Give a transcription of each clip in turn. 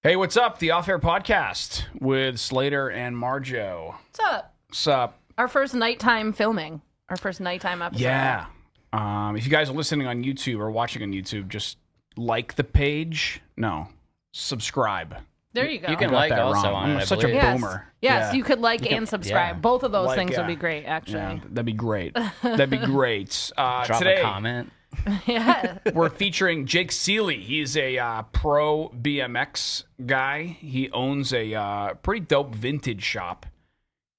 Hey, what's up? The Off Air Podcast with Slater and Marjo. What's up? What's up? Our first nighttime filming. Our first nighttime episode. Yeah. If you guys are listening on YouTube or watching on YouTube, just like the page. No, subscribe. There you go. You can like also wrong. on it, I Such a believe. boomer. Yes, you could like and subscribe. yeah. Both of those Like, things yeah. would be great, actually. Yeah, that'd be great. That'd be great. Drop Today, a comment. Yeah. we're featuring Jake Seeley. He's a pro BMX guy. He owns a pretty dope vintage shop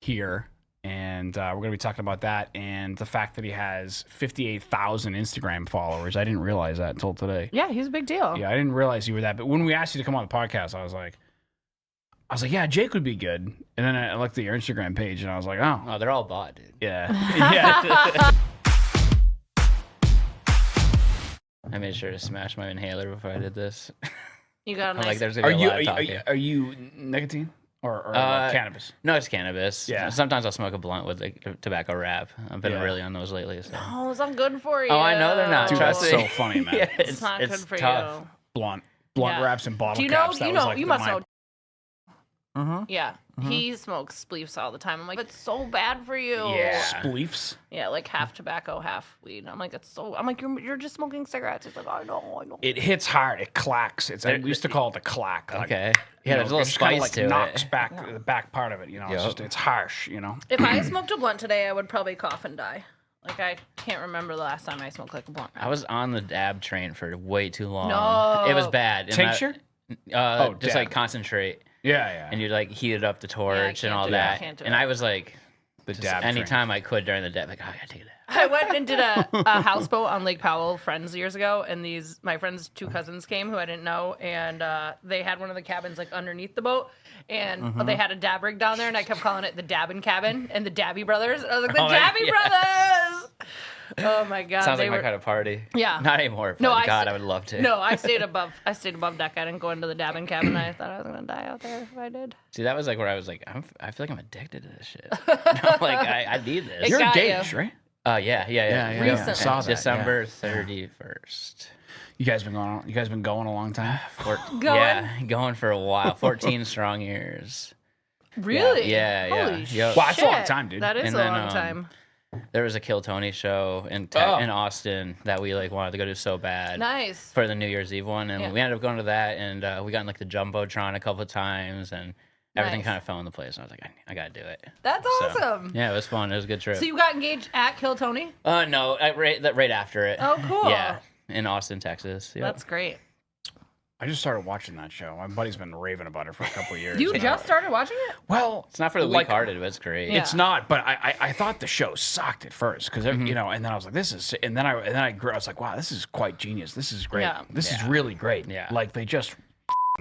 here. And we're going to be talking about that and the fact that he has 58,000 Instagram followers. I didn't realize that until today. Yeah, he's a big deal. Yeah, I didn't realize you were that. But when we asked you to come on the podcast, I was like, yeah, Jake would be good. And then I looked at your Instagram page and I was like, oh, Oh, they're all bought, dude. yeah. Yeah. I made sure to smash my inhaler before I did this. You got a I'm nice... like, there's gonna Are be a you, lot of are talking. you, are you nicotine or cannabis? No, it's cannabis. Yeah. Sometimes I'll smoke a blunt with like a tobacco wrap. I've been Yeah. really on those lately. So. Oh, it's not good for you. Oh, I know they're not. Dude, Trust that's me. so funny, man. Yeah, It's not good for tough. you. Blunt Yeah. wraps and bottle Do you know, caps. That you was know, like you must know. Mm-hmm. Yeah. He smokes spleefs all the time. I'm like, it's so bad for you. Yeah. Spleefs. Yeah, like half tobacco, half weed. I'm like, you're just smoking cigarettes. It's like, I know. It hits hard. It clacks. We used to call it the clack. Like, Okay. you Yeah, know, there's a little it just kinda, spice like to knocks it. back the back part of it. You know, Yep. it's harsh. You know. If I smoked a blunt today, I would probably cough and die. Like, I can't remember the last time I smoked like a blunt. I was on the dab train for way too long. No. It was bad. And Tincture? just dab. like concentrate. Yeah. And you'd like heated up the torch and can't all do that. that. Can't do And that. I was like, the just dab. train. anytime I could during the day, like, oh, I gotta take a dab. I went and did a houseboat on Lake Powell, friends years ago, and my friends' two cousins came who I didn't know, and they had one of the cabins like underneath the boat, and they had a dab rig down there, and I kept calling it the Dabbin' Cabin and the Dabby Brothers. I was like, the Oh, Dabby yeah. Brothers! Oh my god! Sounds they like my were- kind of party. Yeah. Not anymore. But No, God, I would love to. No, I stayed above deck. I didn't go into the Dabbin' Cabin. I thought I was gonna die out there if I did. See, that was like where I was like, I feel like I'm addicted to this shit. Like, I need this. You're got engaged, you. right? Yeah. Recently. I saw that. December yeah. 31st. You guys been going a long time. Going? Yeah, going for a while. 14 strong years. Really? Yeah. Holy Yep. Wow, that's a long shit. time, dude. That is And a then, long time. There was a Kill Tony show in Oh. in Austin that we like wanted to go to so bad. Nice. For the New Year's Eve one, and Yeah. we ended up going to that, and we got in like the Jumbotron a couple of times, and everything Nice. kind of fell into place. And I was like, I gotta do it. That's So, awesome. yeah, it was fun. It was a good trip. So you got engaged at Kill Tony? No, right after it. Oh, cool. Yeah, in Austin, Texas. Yep. That's great. I just started watching that show. My buddy's been raving about it for a couple of years. You and just started watching it? Well, It's not for the like, weak-hearted, but it's great. Yeah. It's not, but I thought the show sucked at first because you know, and then I was like, this is, and then I grew. I was like, wow, this is quite genius. This is great. Yeah. This is Yeah. really great. Yeah. Like they just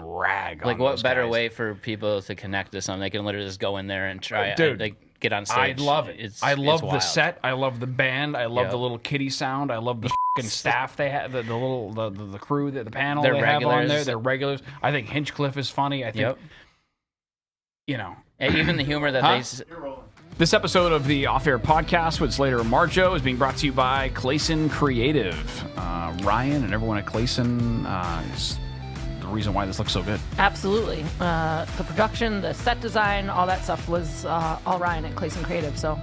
rag. Like, on what those better guys. way for people to connect to something? They can literally just go in there and try it. Dude, Like, get on stage. I love it. It's, I love it's the wild. set. I love the band. I love Yep. the little kitty sound. I love the fucking staff they have. The crew, the panel They're they have on there. regulars. They're regulars. I think Hinchcliffe is funny. I think Yep. you know. And even the humor that Huh? they. This episode of the Off Air Podcast with Slater and Marjo is being brought to you by Clayson Creative. Ryan and everyone at Clayson is the reason why this looks so good. Absolutely. The production, the set design, all that stuff was all Ryan at Clayson Creative. So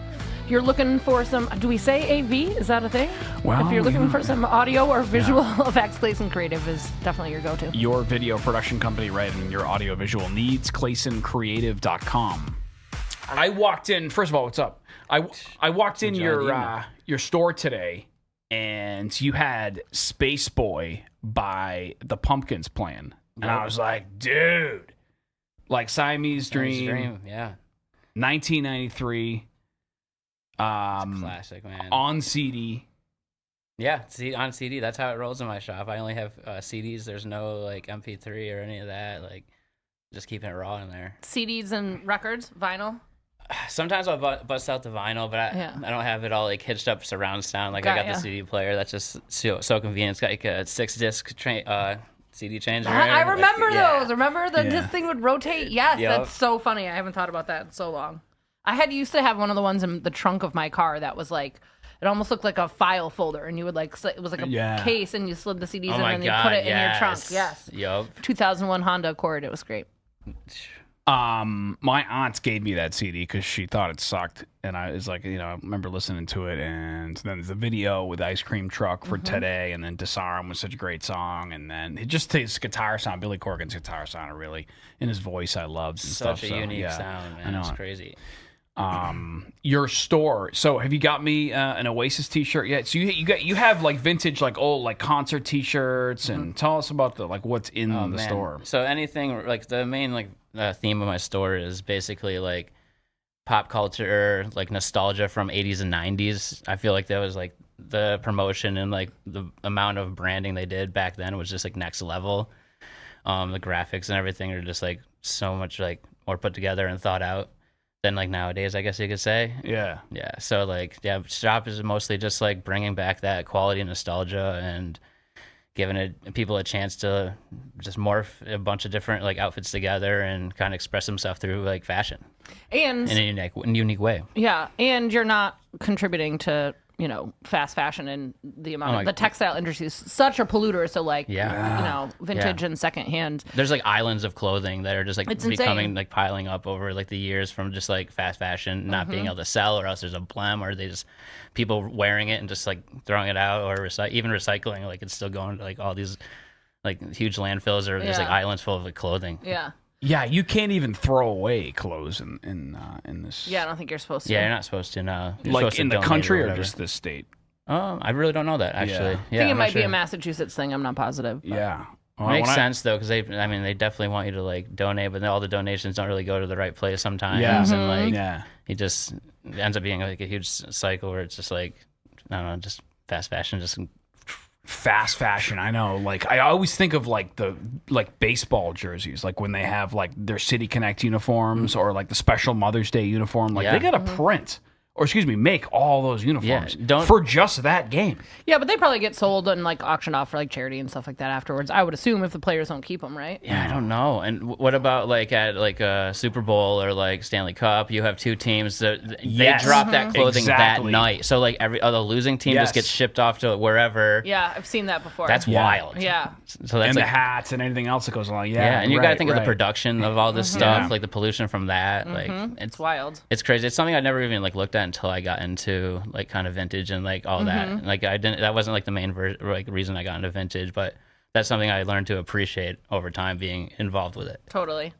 you're looking for some, do we say AV? Is that a thing? Well, if you're looking you know, for some audio or visual effects, Clayson Creative is definitely your go-to. Your video production company, right, and your audio visual needs, ClaysonCreative.com. I walked in, first of all, what's up? I walked in your store today, and you had Space Boy by the Pumpkins playing. And I was like, dude, like Siamese Dream, Yeah. 1993, Classic, man. on CD. Yeah, see, on CD, that's how it rolls in my shop. I only have CDs. There's no like MP3 or any of that. Like, just keeping it raw in there. CDs and records, vinyl. Sometimes I'll bust out the vinyl, but I don't have it all like hitched up surround sound. Like, I got Got the ya. CD player. That's just so convenient. It's got like a 6-disc CD changer. I remember Like, yeah. those. Remember that Yeah. this thing would rotate? Yes, Yep. that's so funny. I haven't thought about that in so long. I used to have one of the ones in the trunk of my car that was like, It almost looked like a file folder, and you would like it was like a case, and you slid the CDs in, and you put it in your trunk. Yes. Yup. 2001 Honda Accord. It was great. My aunt gave me that CD because she thought it sucked, and I was like, I remember listening to it, and then there's a video with Ice Cream Truck for Today, and then Disarm was such a great song, and then it just takes guitar sound, Billy Corgan's guitar sound, really, and his voice I loved and stuff. Such a unique sound, man. It's crazy. Your store. So have you got me an Oasis T-shirt yet? So you have like vintage, like old like concert T-shirts, and tell us about the like what's in the store. So anything like the main like theme of my store is basically like pop culture, like nostalgia from 80s and 90s. I feel like that was like the promotion and like the amount of branding they did back then was just like next level. The graphics and everything are just like so much like more put together and thought out than like nowadays, I guess you could say. Yeah. So like, shop is mostly just like bringing back that quality and nostalgia and giving people a chance to just morph a bunch of different like outfits together and kind of express themselves through like fashion and in a unique way. Yeah, and you're not contributing to fast fashion and the amount of the textile industry is such a polluter. So like, vintage and secondhand. There's like islands of clothing that are just like it's becoming insane. like piling up over like the years from just like fast fashion not being able to sell, or else there's a blem, or they just people wearing it and just like throwing it out, or even recycling. Like it's still going to like all these like huge landfills or just like islands full of like clothing. Yeah. Yeah, you can't even throw away clothes in this. Yeah, I don't think you're supposed to. Yeah, you're not supposed to. No, like in the country or just this state. I really don't know that actually. I think it might be a Massachusetts thing. I'm not positive. But. Yeah, makes sense though, because they definitely want you to like donate, but all the donations don't really go to the right place sometimes, and like it just ends up being like a huge cycle where it's just like I don't know, just fast fashion, just. Fast fashion, I know. Like I always think of like the baseball jerseys, like when they have like their City Connect uniforms or like the special Mother's Day uniform. Like they got to print, or excuse me, make all those uniforms for just that game. Yeah, but they probably get sold and like auctioned off for like charity and stuff like that afterwards. I would assume if the players don't keep them, right? Yeah, I don't know. And what about like at like a Super Bowl or like Stanley Cup? You have two teams that they drop that clothing that night. So like the losing team just gets shipped off to wherever. Yeah, I've seen that before. That's wild. Yeah. So that's and like, the hats and anything else that goes along. Yeah, and you got to think of the production of all this stuff, like the pollution from that. Like it's wild. It's crazy. It's something I never even like looked at until I got into like kind of vintage and like all that. Like that wasn't like the main reason I got into vintage, but that's something I learned to appreciate over time being involved with it. Totally.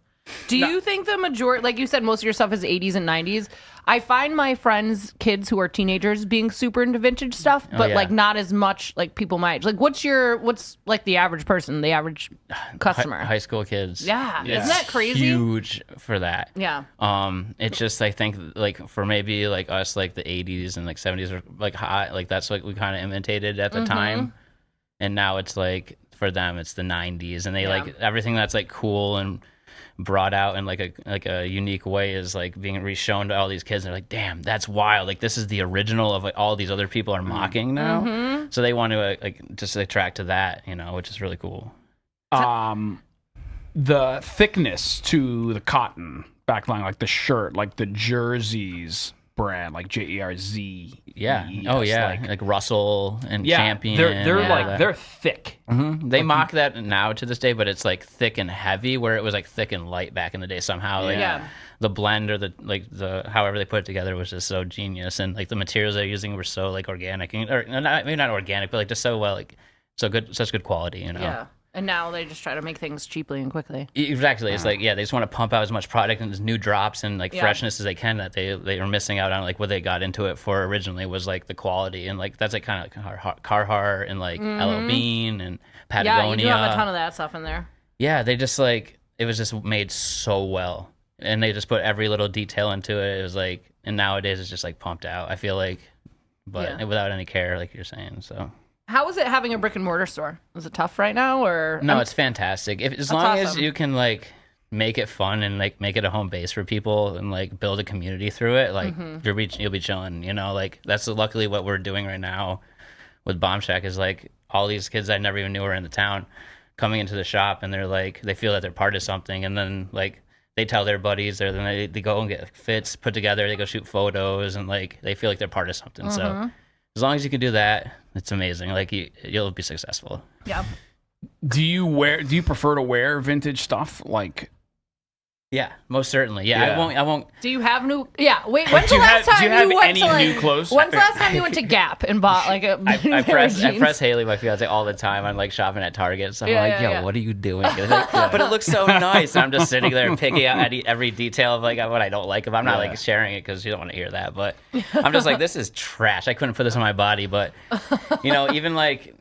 Do you think the majority, like you said, most of your stuff is 80s and 90s? I find my friends' kids who are teenagers being super into vintage stuff, but like not as much like people my age. Like what's like the average person, the average customer? High school kids. Yeah. Isn't that crazy? Huge for that. Yeah. It's just I think like for maybe like us like the 80s and like 70s are like hot, like that's what we kind of imitated at the time, and now it's like for them it's the 90s, and they like everything that's like cool and brought out in like a unique way is like being reshown to all these kids, and they're like, damn, that's wild, like this is the original of like all these other people are mocking now. So they want to like just attract to that, which is really cool. The thickness to the cotton backline, like the shirt, like the jerseys brand, like JERZ. Yeah. Like Russell and Champion. They're thick. They mock that now to this day, but it's like thick and heavy, where it was like thick and light back in the day somehow. Like the blend or the however they put it together was just so genius, and like the materials they're using were so like organic, or maybe not organic, but like just so well, like so good, such good quality, Yeah. And now they just try to make things cheaply and quickly. Exactly. It's like, they just want to pump out as much product and as new drops and like freshness as they can, that they are missing out on like what they got into it for originally was like the quality. And like that's like kind of like Carhartt and like LL Bean and Patagonia. Yeah, you do have a ton of that stuff in there. Yeah, they just like, it was just made so well. And they just put every little detail into it. It was like, and nowadays it's just like pumped out, I feel like, but without any care, like you're saying, so. How is it having a brick and mortar store? Is it tough right now, or no? It's fantastic. As long as you can like make it fun and like make it a home base for people and like build a community through it, like you'll be chilling. Like that's luckily what we're doing right now with Bomb Shack is like all these kids I never even knew were in the town coming into the shop, and they're like they feel that they're part of something, and then like they tell their buddies, or then they go and get fits put together. They go shoot photos, and like they feel like they're part of something. So as long as you can do that, it's amazing. Like you'll be successful. Yeah. Do you prefer to wear vintage stuff? Like, Yeah, most certainly. Yeah, Yeah. I won't. Do you have new? Yeah. Wait. When's the last do you time have you went any to like? new clothes? When's the last time you went to Gap and bought like a I pair of press jeans? Haley, my fiance, all the time. I'm like shopping at Target, so I'm Yeah, like, yeah, "Yo, yeah. what are you doing?" But it looks so nice. And I'm just sitting there picking out every detail of like what I don't like. If I'm not like sharing it because you don't want to hear that, but I'm just like, this is trash. I couldn't put this on my body, but even like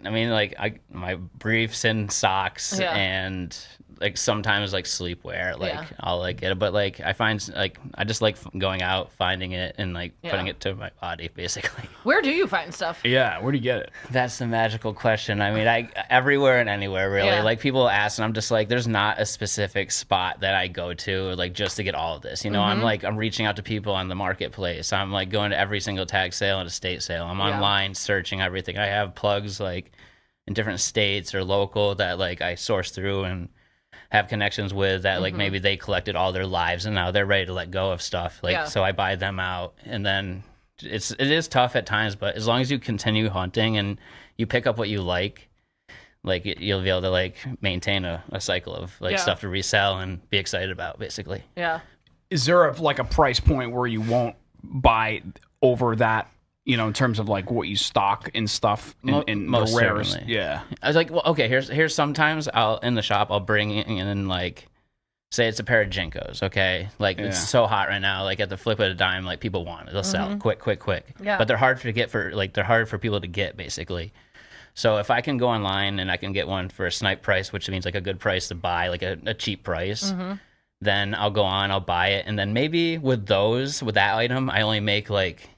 my briefs and socks and like sometimes like sleepwear, like I'll like get it, but like I find like I just like going out, finding it, and like putting it to my body, basically. Where do you find stuff? Yeah, where do you get it? That's the magical question. I mean, I everywhere and anywhere, really. Yeah. Like people ask, and I'm just like, there's not a specific spot that I go to, like just to get all of this. I'm reaching out to people on the marketplace. I'm like going to every single tag sale and estate sale. I'm online searching everything. I have plugs like in different states or local that like I source through and have connections with that like maybe they collected all their lives and now they're ready to let go of stuff. Like so I buy them out, and then it is tough at times, but as long as you continue hunting and you pick up what you like you'll be able to like maintain a cycle of like stuff to resell and be excited about, basically. Yeah. Is there a price point where you won't buy over that? In terms of like what you stock and stuff in most the rarest. certainly. Yeah. I was like, well, okay, here's sometimes in the shop I'll bring in like, say it's a pair of Jinkos, okay? Like it's so hot right now, like at the flip of a dime, like people want it. They'll sell quick. Yeah. But they're hard for people to get, basically. So if I can go online and I can get one for a snipe price, which means like a good price to buy, like a cheap price, then I'll go on, I'll buy it, and then maybe with that item, I only make like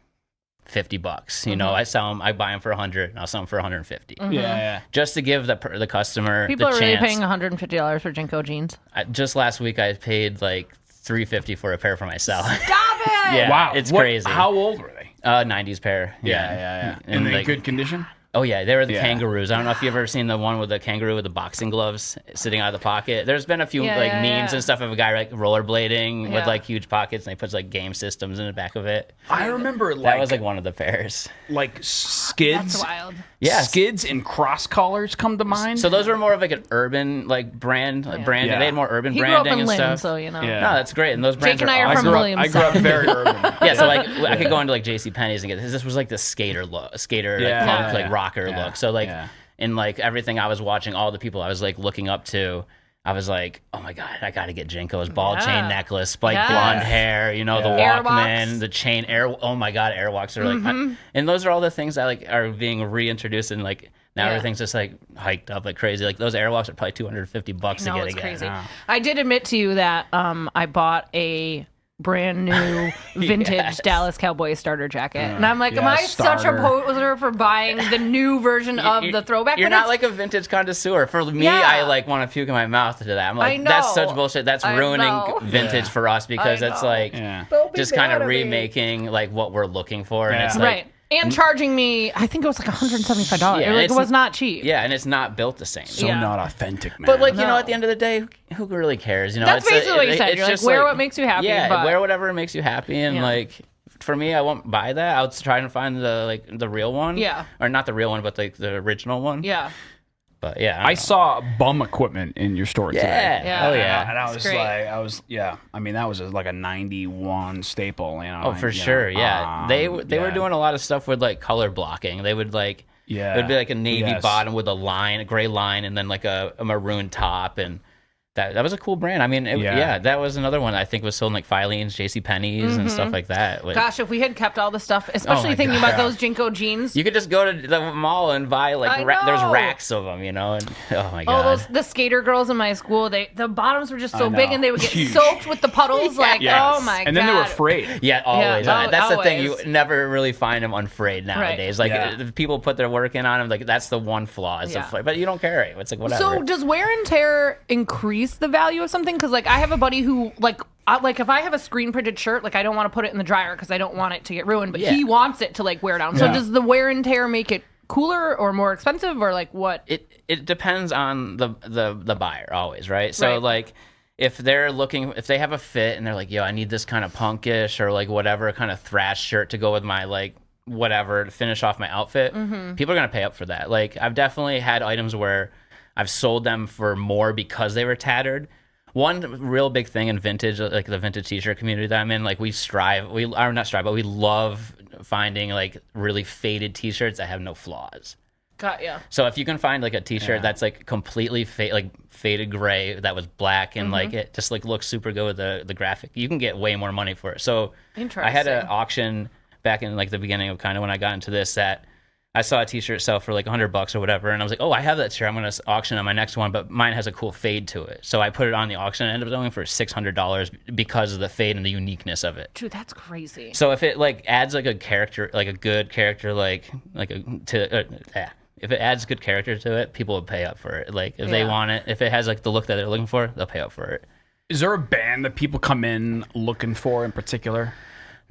$50. I buy them for 100 and I'll sell them for 150. Yeah. Just to give the customer People the are really chance. paying $150 for Jinko jeans. Just last week I paid like $350 for a pair for myself. Stop it! Yeah, Wow. it's crazy. How old were they? 90's pair. Yeah. And In like, good condition? oh yeah, they were the kangaroos. I don't know if you've ever seen the one with the kangaroo with the boxing gloves sitting out of the pocket. There's been a few memes and stuff of a guy like rollerblading with like huge pockets, and he puts like game systems in the back of it. I remember That was like one of the pairs. like skids. That's wild. Yeah, Skids and cross collars come to mind. So those were more of like an urban like brand, branding. Yeah. They had more urban He grew up branding in and Lynn, stuff. so Yeah. No, that's great. And those brands Jake and I are awesome. from I grew up Williamstown. very urban. Yeah, so like I could go into like J.C. Penney's and get this. This was like the skater look, like punk, like rocker look. So like in like everything I was watching, all the people I was like looking up to, I was like, oh my god, I gotta get Jinko's ball chain necklace, spiked blonde hair, the Airwalks. Walkman, the chain oh my god, Airwalks are like, and those are all the things that like are being reintroduced, and like now everything's just like hiked up like crazy. Like those Airwalks are probably $250 to No, get it's again. crazy. I did admit to you that I bought a brand new vintage Dallas Cowboys starter jacket, and I'm like, am I such a starter. poser for buying the new version of the throwback? You're But not it's- like a vintage connoisseur. For me, Yeah. I like want to puke in my mouth to that. I'm like, I that's know. such bullshit. That's I ruining know. vintage for us because I it's know. like Don't be just kind mad of at me. remaking like what we're looking for, and it's like, right. And charging me, I think it was like $175. Yeah, Like, it it's- was not cheap. yeah, and it's not built the same. So Yeah. not authentic, man. But like No. at the end of the day, who really cares? That's it's basically what you said. You're like, just wear what makes you happy, Yeah, but- wear whatever makes you happy, and Yeah. like for me, I won't buy that. I'll try and find the real one. Yeah. or not the real one, but like the original one. Yeah. But yeah, I saw bum equipment in your store today. Yeah. Oh yeah. And I was great. like, I mean, that was like a 91 staple, Oh, for sure. Yeah. They were doing a lot of stuff with like color blocking. They would like, it would be like a navy bottom with a gray line, and then like a maroon top. And that was a cool brand. I mean, that was another one I think was sold in like Filene's, J.C. Penney's and stuff like that. Like, Gosh, if we had kept all the stuff, especially my thinking God. about those Jinko jeans. you could just go to the mall and buy like I there's know. racks of them, and oh my Oh, God. the skater girls in my school, the bottoms were just so know. big, and they would get Huge. soaked with the puddles. Like, oh my God. And then they were afraid. Yeah, always. Yeah, That's the thing. You always. never really find them unfrayed nowadays. Like if people put their work in on them, like that's the one flaw. Is Yeah. but you don't care. It's like whatever. So does wear and tear increase the value of something? Because like I have a buddy who like if I have a screen printed shirt, like I don't want to put it in the dryer because I don't want it to get ruined, but he wants it to like wear down. So does the wear and tear make it cooler or more expensive, or like what? It depends on the buyer always, right? So like if they have a fit and they're like, yo, I need this kind of punkish or like whatever kind of thrash shirt to go with my like whatever to finish off my outfit, people are gonna pay up for that. Like I've definitely had items where I've sold them for more because they were tattered. One real big thing in vintage, like the vintage t-shirt community that I'm in, like we love finding like really faded t-shirts that have no flaws. Got ya. So if you can find like a t-shirt that's like completely faded gray that was black and like it just like looks super good with the graphic, you can get way more money for it. So I had an auction back in like the beginning of kind of when I got into this that I saw a t-shirt sell for like $100 or whatever, and I was like, oh, I have that shirt. I'm going to auction on my next one, but mine has a cool fade to it. So I put it on the auction and ended up selling for $600 because of the fade and the uniqueness of it. Dude, that's crazy. So if it like adds like a character, like a good character, if it adds good character to it, people will pay up for it. Like if they want it, if it has like the look that they're looking for, they'll pay up for it. Is there a band that people come in looking for in particular?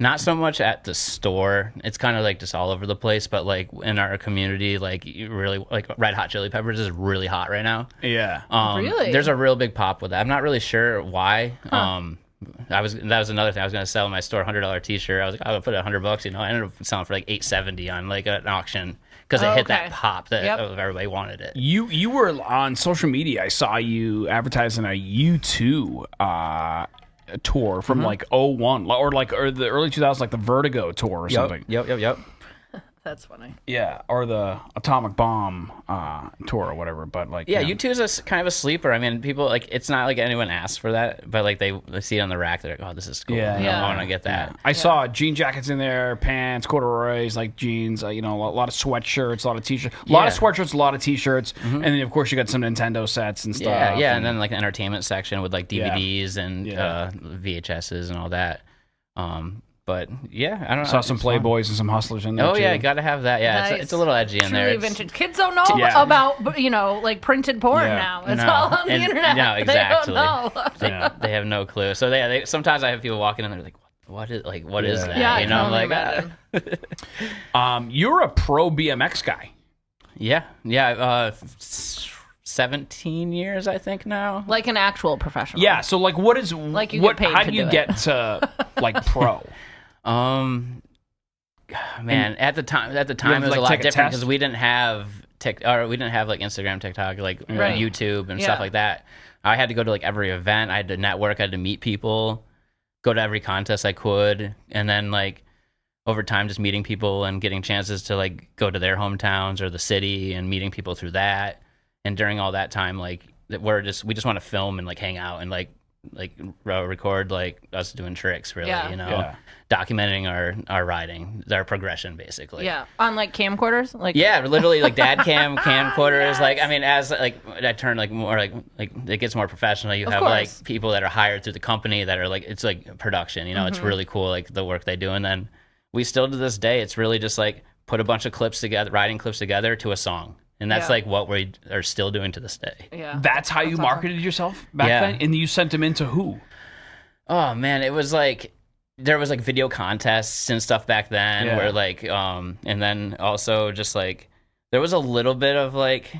Not so much at the store. It's kind of like just all over the place, but like in our community, like really like Red Hot Chili Peppers is really hot right now. Yeah. Really? There's a real big pop with that. I'm not really sure why. That was another thing. I was gonna sell in my store $100 t-shirt. I was like, I'll put it $100, you know. I ended up selling for like $870 on like an auction because it hit that pop that everybody wanted it. You were on social media. I saw you advertising a U2 tour from like 01 or the early 2000s, like the Vertigo tour or something. Yep. That's funny. Yeah, or the Atomic Bomb tour or whatever. But like, yeah, U2 is kind of a sleeper. I mean, people like it's not like anyone asks for that, but like they see it on the rack, they're like, oh, this is cool. I want to get that. Yeah. I saw jean jackets in there, pants, corduroys, like jeans. A lot of sweatshirts, a lot of t-shirts, a lot of sweatshirts, a lot of t-shirts, and then of course you got some Nintendo sets and stuff. Yeah, and then like an entertainment section with like DVDs and VHSs and all that. But yeah, I don't know. Saw some Playboys and some Hustlers in there. Oh too. yeah, gotta have that. Yeah, Nice. it's a little edgy in Truly there. vintage. Kids don't know about like printed porn now. It's all on the internet. No, exactly. They don't know. They have no clue. So they sometimes I have people walking in and they're like, what is that? Yeah, you know, I'm like, you're a pro BMX guy. Yeah. 17 years, I think now. like an actual professional. Yeah. So like, what is like you get paid how to do you do get to like pro? Man, at the time it was like, a lot take a different test? because we didn't have like Instagram, TikTok, like YouTube and stuff like that. I had to go to like every event. I had to network. I had to meet people, go to every contest I could, and then like over time, just meeting people and getting chances to like go to their hometowns or the city and meeting people through that. And during all that time, like we just want to film and like hang out and like record like us doing tricks, really, documenting our riding, our progression, basically. Yeah, on like camcorders, like literally like dad camcorders. Yes. Like I mean, as like I turn like more like it gets more professional. You have like people that are hired through the company that are like it's like production. You know, it's really cool like the work they do, and then we still to this day, it's really just like put a bunch of clips together, riding clips together to a song. And that's like what we are still doing to this day. Yeah. That's how you marketed yourself back then? And you sent them into who? Oh, man. It was like, there was like video contests and stuff back then where like, and then also just like, there was a little bit of like,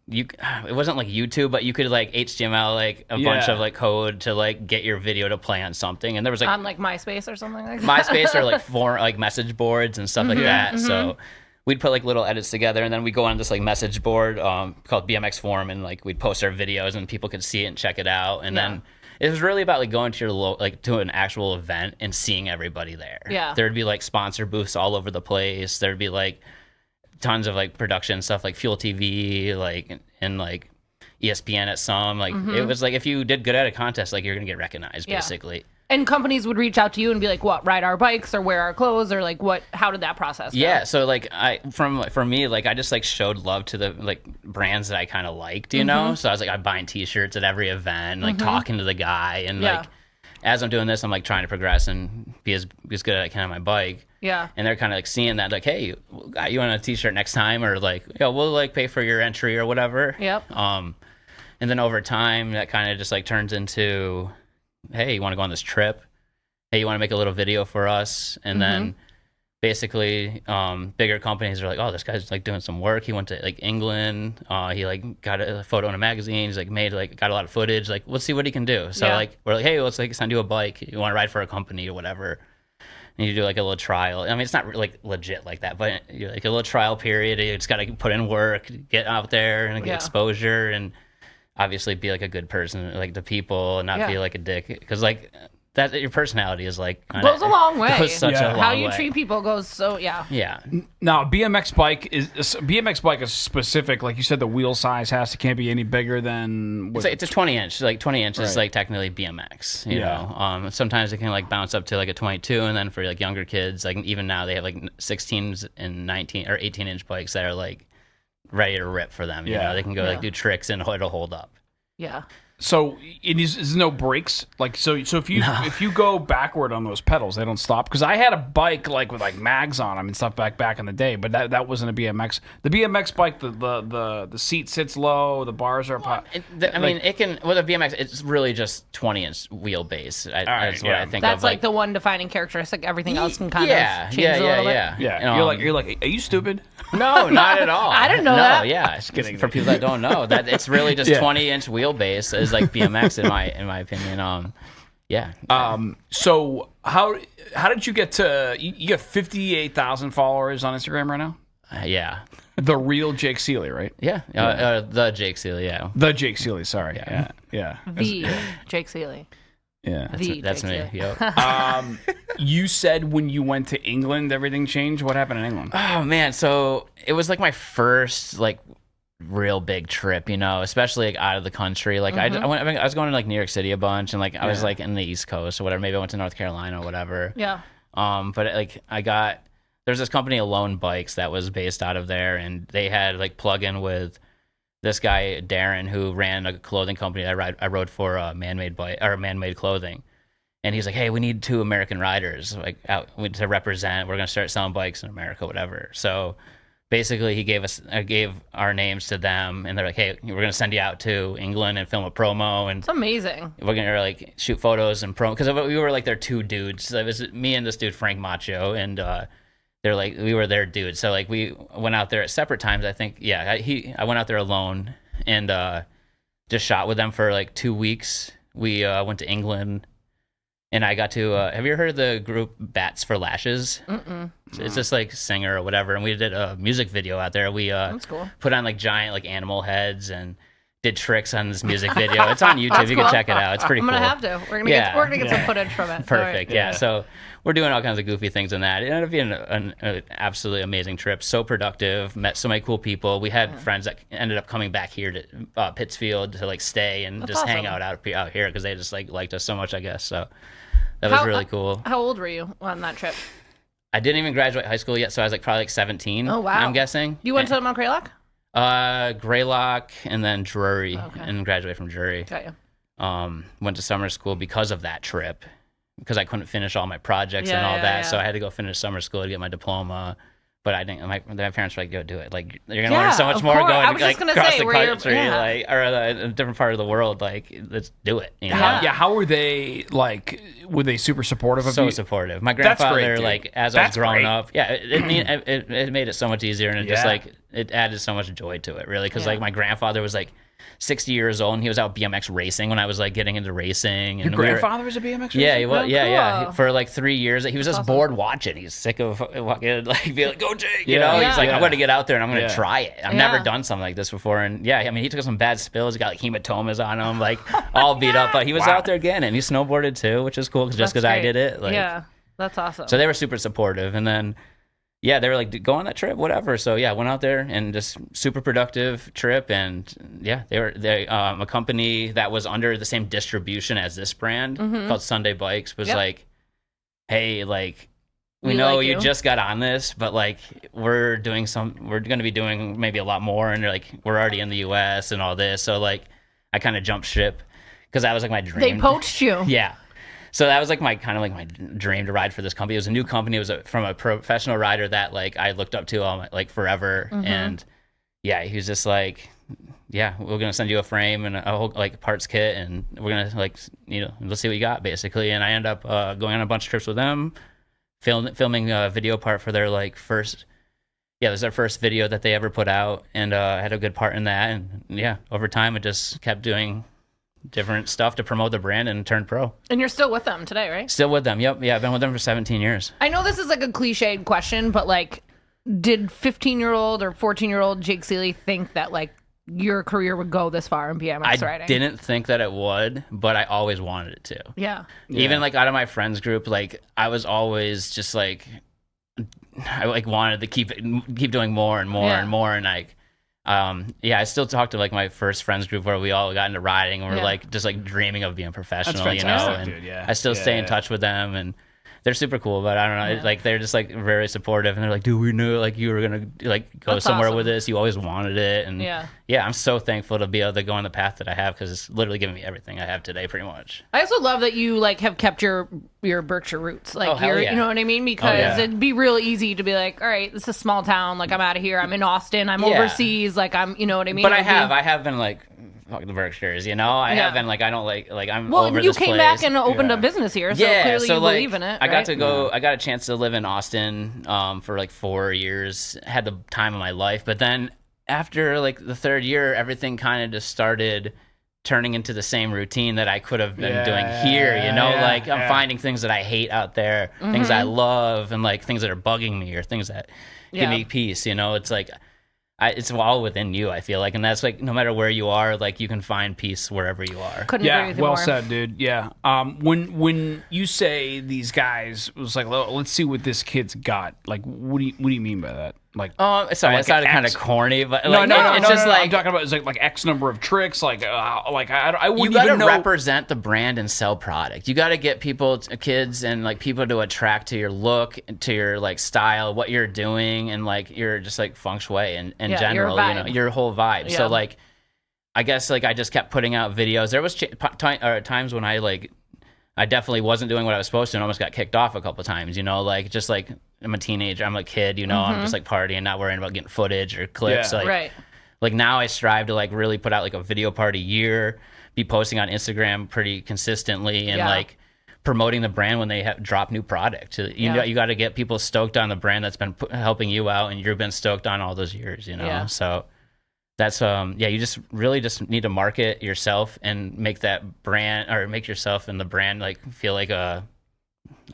it wasn't like YouTube, but you could like HTML like a bunch of like code to like get your video to play on something. And there was like. On like MySpace or something like that? MySpace or like message boards and stuff like that. So. We'd put like little edits together, and then we'd go on this like message board called BMX Forum, and like we'd post our videos, and people could see it and check it out. And then it was really about like going to your to an actual event and seeing everybody there. Yeah, there'd be like sponsor booths all over the place. There'd be like tons of like production stuff, like Fuel TV, like and like ESPN at some. Like it was like if you did good at a contest, like you're gonna get recognized basically. And companies would reach out to you and be like, "What? Ride our bikes or wear our clothes or like what? How did that process go?" Yeah, so like for me, like I just like showed love to the like brands that I kind of liked, you know. So I was like, I'm buying T-shirts at every event, like talking to the guy, and like as I'm doing this, I'm like trying to progress and be as good as I can on my bike. Yeah. And they're kind of like seeing that, like, hey, got you on a T-shirt next time, or like, we'll like pay for your entry or whatever. Yep. And then over time, that kind of just like turns into, hey, you want to go on this trip? Hey, you want to make a little video for us? And then basically bigger companies are like, oh, this guy's like doing some work. He went to like England. He like got a photo in a magazine. He's like got a lot of footage. Like, let's see what he can do. So like we're like, hey, let's like send you a bike. You want to ride for a company or whatever. and you do like a little trial. I mean, it's not like legit like that, but you're like a little trial period. You just got to put in work, get out there and get exposure, and obviously be like a good person, like to people, and not be like a dick. Because like that, your personality is like goes a long way. Goes such a long How you way. treat people goes so Yeah. Now, BMX bike is specific. Like you said, the wheel size can't be any bigger than. It's a 20 inch. Like 20 inch is like technically BMX. You know, sometimes it can like bounce up to like a 22, and then for like younger kids, like even now they have like 16s and 19 or 18 inch bikes that are like ready to rip for them. You know, they can go like do tricks and it'll hold up. Yeah. So is no brakes, like so if you go backward on those pedals, they don't stop. Because I had a bike like with like mags on them and stuff back in the day, but that wasn't a BMX. The BMX bike, the seat sits low, the bars are up high. I mean, it can with a BMX. It's really just 20-inch wheelbase. That's what I think. That's of, like the one defining characteristic. Everything else can kind of change a little bit. Yeah. You're like, are you stupid? No, not at all. I didn't know that. Yeah, for people that don't know, that it's really just 20-inch wheelbase is like BMX in my opinion. So how did you get to you got 58,000 followers on Instagram right now? Yeah. The real Jake Seeley, right? Yeah. The Jake Seeley. Yeah. The Jake Seeley. Sorry. Yeah. The Jake Seeley. Yeah. That's me. Yep. You said when you went to England, everything changed. What happened in England? Oh man, so it was like my first like real big trip, you know, especially like out of the country. Like I was going to like New York City a bunch, and like I was like in the East Coast or whatever. Maybe I went to North Carolina or whatever. Yeah. But like there's this company, Alone Bikes, that was based out of there, and they had like plug-in with this guy Darren, who ran a clothing company I rode for Man-Made Clothing, and he's like, hey, we need 2 American riders like out to represent. We're gonna start selling bikes in America, whatever. So basically, he gave our names to them, and they're like, hey, we're gonna send you out to England and film a promo, and It's amazing. we're gonna like shoot photos and promo, because we were like their 2 dudes. So it was me and this dude Frank Marjo, and they're like, we were their dudes. So like we went out there at separate times. I think I went out there alone and just shot with them for like 2 weeks. We went to England, and I got to have you ever heard of the group Bats for Lashes? It's just like singer or whatever, and we did a music video out there. We That's cool. put on like giant like animal heads and did tricks on this music video. It's on YouTube. You can check it out. It's pretty cool. I'm gonna have to. We're gonna get some footage from it. Perfect. Right. Yeah. So we're doing all kinds of goofy things in that. It ended up being an absolutely amazing trip. So productive. Met so many cool people. We had friends that ended up coming back here to Pittsfield to like stay and just hang out here because they just like liked us so much, I guess. So that was really cool. How old were you on that trip? I didn't even graduate high school yet, so I was like probably like 17. Oh wow. I'm guessing. You went to Mount Greylock? Greylock and then Drury, and graduated from Drury. Got you. Went to summer school because of that trip, because I couldn't finish all my projects and all that, so I had to go finish summer school to get my diploma. But I didn't. My parents were like, "Go do it! Like you're gonna learn so much more going like across the country, like or a different part of the world. Like let's do it." You know? How were they? Like, were they super supportive of you? So supportive. My grandfather, like as I was growing up, it made it so much easier, and it just like it added so much joy to it, really, because like my grandfather was like 60 years old, and he was out BMX racing when I was like getting into racing. And your grandfather was a BMX racer? Yeah, he was. Yeah. For like 3 years, he was just bored watching. He's sick of fucking like being like, "Go Jake," you know. He's like, "I'm going to get out there and I'm going to try it. I've never done something like this before." And I mean, he took some bad spills. He got like hematomas on him, like all beat up. But he was out there again, and he snowboarded too, which is cool because I did it. Like, yeah, that's awesome. So they were super supportive, and then. Yeah, they were like, go on that trip, whatever. So yeah, went out there and just super productive trip. And yeah, they a company that was under the same distribution as this brand called Sunday Bikes was like, hey, like we know you just got on this, but like we're going to be doing maybe a lot more, and like we're already in the US and all this. So like I kind of jumped ship because that was like my dream. They poached you. Yeah. So that was like my dream to ride for this company. It was a new company. It was from a professional rider that like I looked up to all like forever. And yeah, he was just like, yeah, we're gonna send you a frame and a whole like parts kit, and we're gonna like let's see what you got basically. And I ended up going on a bunch of trips with them, filming a video part for their like first. Yeah, it was their first video that they ever put out, and I had a good part in that. And yeah, over time it just kept doing different stuff to promote the brand and turn pro. And you're still with them today, right? Still with them. Yep. Yeah, I've been with them for 17 years. I know this is like a cliched question, but like, did 15-year-old or 14-year-old Jake Seeley think that like your career would go this far in BMX riding? I didn't think that it would, but I always wanted it to. Yeah. Even like out of my friends group, like I was always just like, I like wanted to keep doing more and more and more, and like, I still talk to like my first friends group where we all got into riding and we're like just like dreaming of being professional, you know. And dude, I still stay in touch with them, and they're super cool, but I don't know, like they're just like very supportive, and they're like, dude, we knew like you were gonna like go somewhere with this. You always wanted it, and I'm so thankful to be able to go on the path that I have, because it's literally giving me everything I have today, pretty much. I also love that you like have kept your Berkshire roots, like you know what I mean, because it'd be real easy to be like, all right, this is a small town, like I'm out of here, I'm in Austin, I'm overseas, like I'm, you know what I mean. But I have been like, fuck the Berkshires, you know. I have been like, I don't like I'm over this place. Well, you came back and opened a business here, so clearly you like, believe in it. I got to go. I got a chance to live in Austin for like 4 years. Had the time of my life, but then after like the third year, everything kind of just started turning into the same routine that I could have been doing here, you know. Like I'm finding things that I hate out there, things I love, and like things that are bugging me or things that give me peace, you know. It's like it's all within you, I feel like, and that's like no matter where you are, like you can find peace wherever you are. Couldn't agree with you well more. said, dude. Yeah. When you say these guys, it was like, let's see what this kid's got. Like, what do you mean by that? Like, sorry, that sounded kind of corny, but like, it's just like I'm talking about. It's like X number of tricks. Like I wouldn't you gotta even know. represent the brand and sell product. You got to get people, kids, and like people to attract to your look, to your like style, what you're doing, and like your just like feng shui and in general, you know, your whole vibe. So like, I guess like I just kept putting out videos. There was times when I definitely wasn't doing what I was supposed to, and almost got kicked off a couple of times. You know, like just like I'm a teenager, I'm a kid. You know, I'm just like partying, not worrying about getting footage or clips. Like now I strive to like really put out like a video part a year, be posting on Instagram pretty consistently, and like promoting the brand when they drop new product. You know, you got to get people stoked on the brand that's been helping you out, and you've been stoked on all those years. You know, so. That's you just really just need to market yourself and make that brand, or make yourself and the brand like feel like I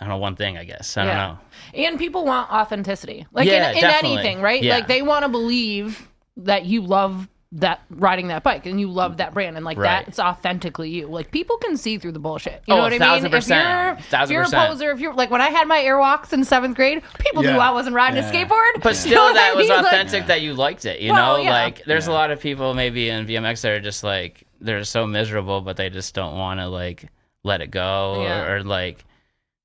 don't know, one thing, I guess. I don't know. And people want authenticity. Like in anything, right? Yeah. Like they want to believe that you love that riding that bike and you love that brand, and like that's authentically you. Like people can see through the bullshit. You know what I mean? 1000%. If you're a poser, if you're like when I had my airwalks in 7th grade, people knew I wasn't riding a skateboard. But still, you know that was authentic, that you liked it. You know, like there's a lot of people maybe in BMX that are just like they're so miserable, but they just don't want to like let it go or like.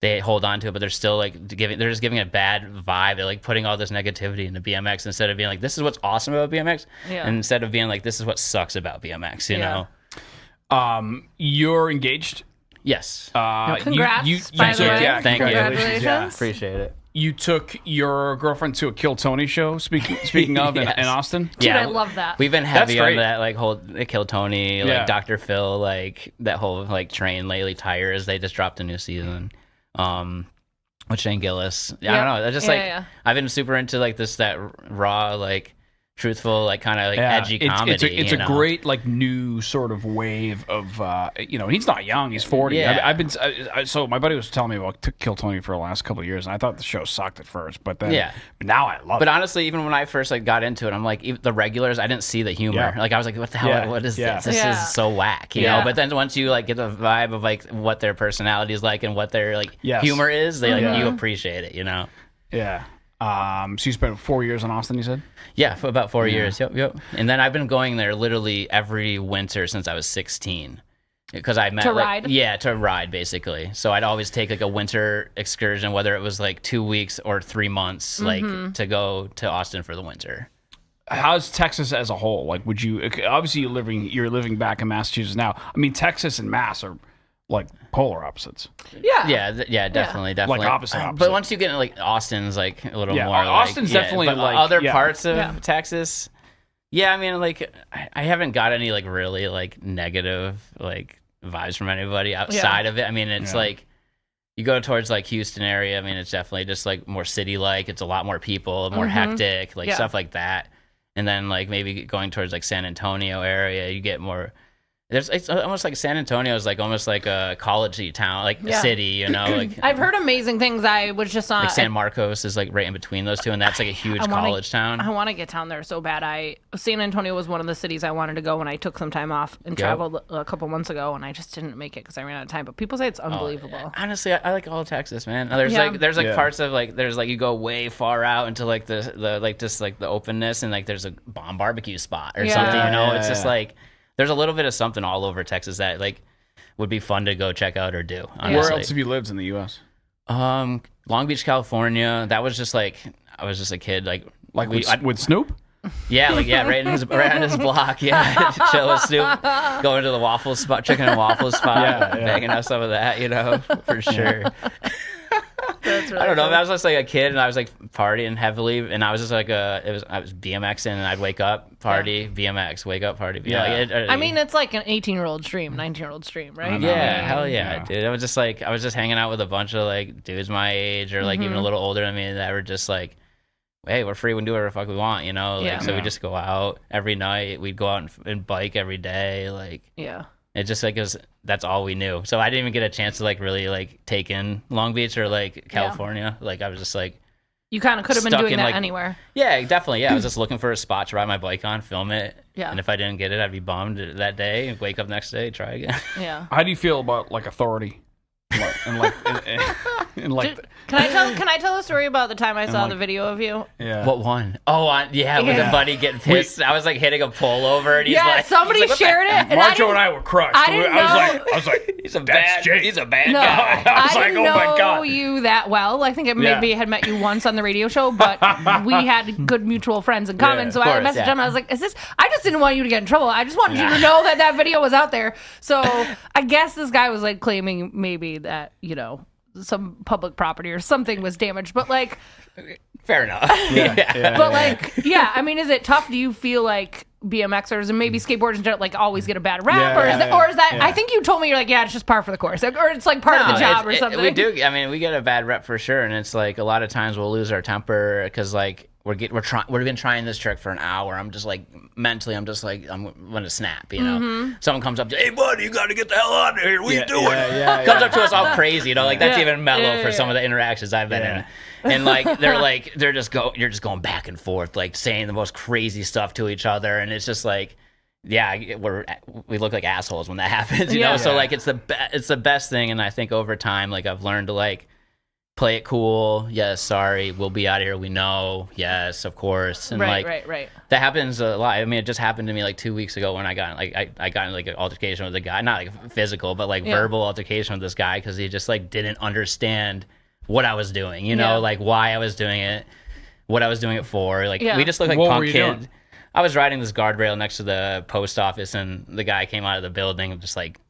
They hold on to it, but they're still like they're just giving it a bad vibe. They're like putting all this negativity into BMX instead of being like, this is what's awesome about BMX. And instead of being like, this is what sucks about BMX, you know? You're engaged? Yes. Congrats, by the way. Thank you. Congratulations. Appreciate it. You took your girlfriend to a Kill Tony show, speaking of, in Austin? Dude, I love that. We've been heavy on that, like, whole Kill Tony, like, Dr. Phil, like, that whole, like, train lately tires. They just dropped a new season. With Shane Gillis. I don't know. That's just I've been super into like that raw, like truthful, like kind of like edgy comedy. It's a great like new sort of wave of you know. He's not young. He's 40. I've been so my buddy was telling me about Kill Tony for the last couple of years, and I thought the show sucked at first, but then but now I love it. But honestly, even when I first like got into it, I'm like the regulars. I didn't see the humor. Like I was like, what the hell? What is this? This is so whack, you know. But then once you like get the vibe of like what their personality is like and what their like humor is, they like you appreciate it, you know. Yeah. So you spent 4 years in Austin, you said? Yeah, for about 4 years. Yep. And then I've been going there literally every winter since I was 16. Because I met to ride? Yeah, to ride basically. So I'd always take like a winter excursion, whether it was like 2 weeks or 3 months, like to go to Austin for the winter. How's Texas as a whole? Like, would you obviously you're living back in Massachusetts now. I mean, Texas and Mass are like polar opposites. Yeah, definitely. Like opposite. But once you get into like Austin's like a little more Austin's like, definitely but like other parts of Texas. Yeah, I mean like I haven't got any like really like negative like vibes from anybody outside of it. I mean it's like you go towards like Houston area, I mean it's definitely just like more city like. It's a lot more people, more hectic, like stuff like that. And then like maybe going towards like San Antonio area, you get more It's almost like San Antonio is like almost like a college-y town, like a city, you know. Like I've heard amazing things. I was just on like San Marcos is like right in between those two, and that's like a huge college town. I want to get down there so bad. San Antonio was one of the cities I wanted to go when I took some time off and traveled a couple months ago, and I just didn't make it because I ran out of time. But people say it's unbelievable. Honestly, I like all of Texas, man. There's parts of like you go way far out into like the like just like the openness, and like there's a bomb barbecue spot or something, you know. It's just like there's a little bit of something all over Texas that like would be fun to go check out or do. Honestly. Where else have you lived in the U.S.? Long Beach, California. That was just like I was just a kid, like with Snoop. Yeah, like right on his block. Yeah, chill with Snoop, going to the waffle spot, chicken and waffle spot, banging out some of that, you know, for sure. That's really I don't know. cool. I was just like a kid, and I was like partying heavily, and I was just like I was BMXing, and I'd wake up, party, BMX, wake up, party. I mean, it's like an 18-year-old dream, 19-year-old dream, right? Yeah, hell yeah, dude. I was just hanging out with a bunch of like dudes my age, or like even a little older than me, that were just like, hey, we're free, we can do whatever the fuck we want, you know? Like, so we just go out every night. We'd go out and bike every day. Like, it just like that's all we knew. So I didn't even get a chance to like really like take in Long Beach or like California. Like I was just like, you kind of could have been doing that anywhere. Yeah, definitely. Yeah, I was just looking for a spot to ride my bike on, film it. Yeah. And if I didn't get it, I'd be bummed that day and wake up next day, try again. Yeah. How do you feel about like authority? And like, can I tell a story about the time I saw the video of you? Yeah. What one? Oh, with a buddy getting pissed. I was like hitting a pole over, and he's like, somebody shared it. And Marjo and I were crushed. I was like, he's a bad guy. I was like, didn't oh my god. know you that well. I think I maybe had met you once on the radio show, but we had good mutual friends in common. So I messaged him. I was like, "Is this?" I just didn't want you to get in trouble. I just wanted you to know that video was out there. So I guess this guy was like claiming maybe that, you know, some public property or something was damaged, but like, fair enough. I mean, is it tough? Do you feel like BMXers and maybe skateboarders don't like always get a bad rap, or is that? I think you told me you're like, it's just par for the course, or it's like part of the job or something. We do. I mean, we get a bad rep for sure, and it's like a lot of times we'll lose our temper because like we've been trying this trick for an hour. I'm just like mentally, I'm gonna snap, you know. Someone comes up to, hey buddy, you gotta get the hell out of here. What are you doing? Comes up to us all crazy, you know, like that's even mellow for some of the interactions I've been in. And like you're just going back and forth, like saying the most crazy stuff to each other, and it's just like, we look like assholes when that happens, you know. So like it's the best thing, and I think over time, like I've learned to like play it cool. Yes, sorry, we'll be out of here. We know. Yes, of course. And right. That happens a lot. I mean, it just happened to me like 2 weeks ago when I got in like an altercation with a guy, not like physical, but like verbal altercation with this guy because he just like didn't understand what I was doing, you know, like why I was doing it, what I was doing it for. Like we just look like punk kids. I was riding this guardrail next to the post office, and the guy came out of the building just like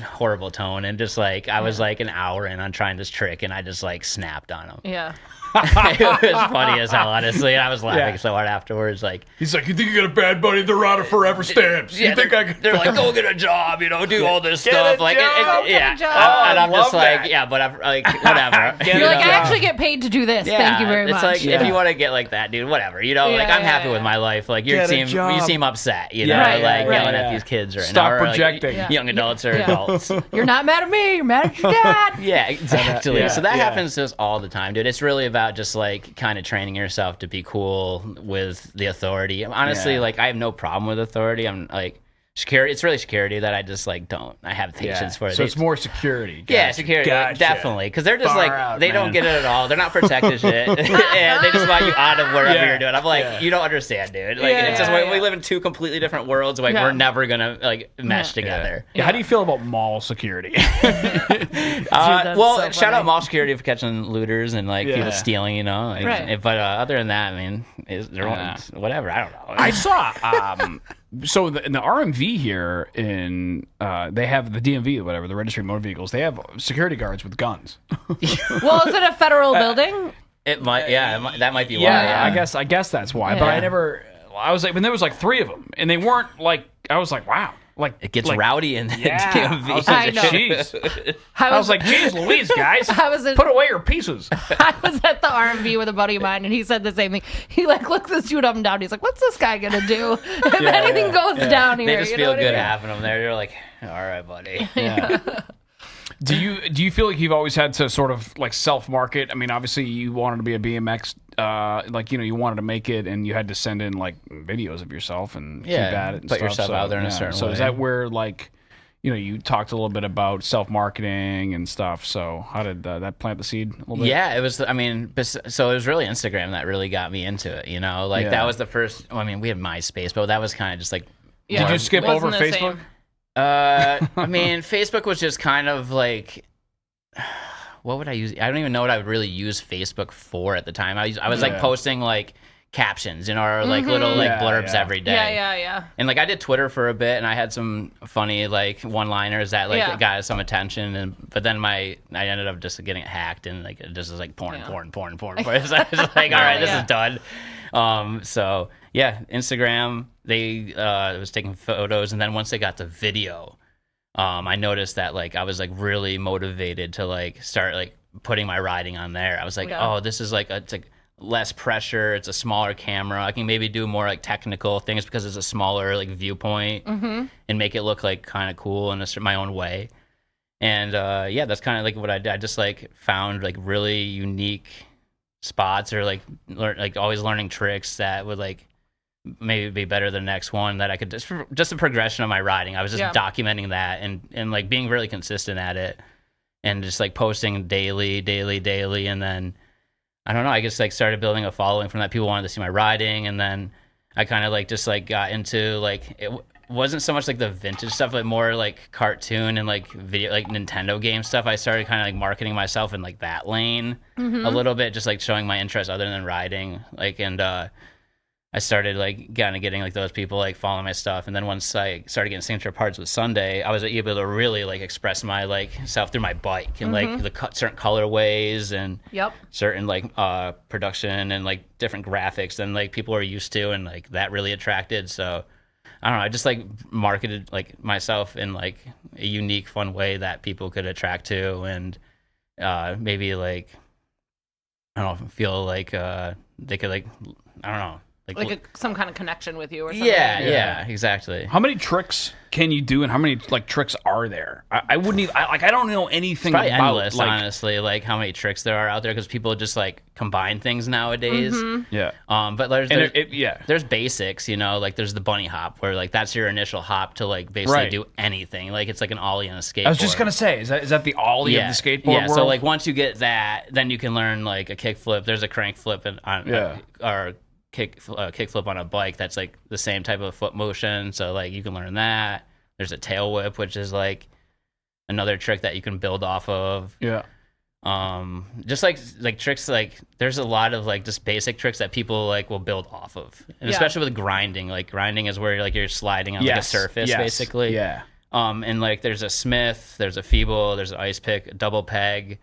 horrible tone, and just like I was like an hour in on trying this trick, and I just like snapped on him. Yeah. It was funny as hell, honestly. I was laughing so hard afterwards. Like he's like, you think you got a bad buddy? They're out of forever stamps. Yeah, you think they're like, go get a job, you know, do all this get stuff. Like, get a job. And I'm just like, but I'm like, whatever. You're like, I actually get paid to do this. Thank you very much. It's like if you want to get like that, dude, whatever. You know, like I'm happy with my life. Like you seem upset, you know, like yelling at these kids right now. Stop projecting. Like, young adults are adults. You're not mad at me. You're mad at your dad. Yeah, exactly. So that happens to us all the time, dude. It's really about just like kind of training yourself to be cool with the authority. Honestly, like I have no problem with authority. I'm like security. It's really security that I just like don't. I have patience for it. So it's more security. Yeah, security, definitely. Because they're just they don't get it at all. They're not protected shit, and they just want you out of wherever you're doing. I'm like, you don't understand, dude. Like, it's just we live in two completely different worlds. Like, we're never gonna like mesh together. Yeah. How do you feel about mall security? Well, shout out mall security for catching looters and like people stealing, you know. But other than that, I mean, whatever. I don't know. I saw. So in the RMV here they have the DMV, whatever, the Registry of Motor Vehicles. They have security guards with guns. Well, is it a federal building? It might, that might be why. Yeah, I guess that's why. But I was like, when there was like 3 of them, and they weren't like, I was like, wow. Like it gets like, rowdy in the DMV. I was like, I know. jeez. I was like, geez, Louise, guys, in- put away your pieces. I was at the R&B with a buddy of mine, and he said the same thing. He like looked this dude up and down. He's like, "What's this guy gonna do if anything goes down here?" They just you feel know good what I mean? having them there. You're like, all right, buddy. Yeah. Do you feel like you've always had to sort of like self-market? I mean, obviously you wanted to be a BMX, like, you know, you wanted to make it and you had to send in like videos of yourself and keep at it and put stuff. yourself out there in a certain way. So is that where like, you know, you talked a little bit about self-marketing and stuff. So how did that plant the seed a little bit? Yeah, it was, I mean, so it was really Instagram that really got me into it, you know? Like that was the first, I mean, we had MySpace, but that was kind of just like. Yeah, did you skip wasn't over the Facebook? same. I mean, Facebook was just kind of like, what would I use? I don't even know what I would really use Facebook for at the time. I was like posting like captions, you know, or like little like blurbs every day. Yeah. And like I did Twitter for a bit, and I had some funny like one-liners that like got some attention, but then I ended up just getting it hacked, and like it just was like porn. So I was like, all right, this is done. So yeah, Instagram. They was taking photos, and then once they got to video, I noticed that like I was like really motivated to like start like putting my riding on there. I was like, oh, this is like it's like less pressure. It's a smaller camera. I can maybe do more like technical things because it's a smaller like viewpoint and make it look like kind of cool in my own way. And yeah, that's kind of like what I did. I just like found like really unique spots or like always learning tricks that would like maybe be better than the next one that I could just the progression of my riding. I was just documenting that and like being really consistent at it and just like posting daily. And then I don't know, I just like started building a following from that. People wanted to see my riding. And then I kind of like just like got into like, it wasn't so much like the vintage stuff, but more like cartoon and like video, like Nintendo game stuff. I started kind of like marketing myself in like that lane a little bit, just like showing my interest other than riding. Like, and, I started like kind of getting like those people like following my stuff, and then once I started getting signature parts with Sunday, I was able to really like express my like self through my bike and like the certain colorways and certain like production and like different graphics than like people are used to, and like that really attracted. So I don't know, I just like marketed like myself in like a unique, fun way that people could attract to, and maybe like I don't know, feel like they could like I don't know. Like some kind of connection with you or something. Yeah, exactly. How many tricks can you do, and how many like tricks are there? I wouldn't even I don't know anything it's probably about endless, like, honestly, like how many tricks there are out there because people just like combine things nowadays. Yeah. But there's basics, you know, like there's the bunny hop where like that's your initial hop to like basically do anything. Like it's like an ollie on a skateboard. I was just gonna say, is that the ollie of the skateboard Yeah. world? So like once you get that, then you can learn like a kick flip. There's a crank flip or kick flip on a bike that's like the same type of foot motion, so like you can learn that. There's a tail whip, which is like another trick that you can build off of. Just like tricks, like there's a lot of like just basic tricks that people like will build off of, and especially with grinding. Like grinding is where you're sliding on like a surface basically. And like there's a smith, there's a feeble, there's an ice pick, a double peg,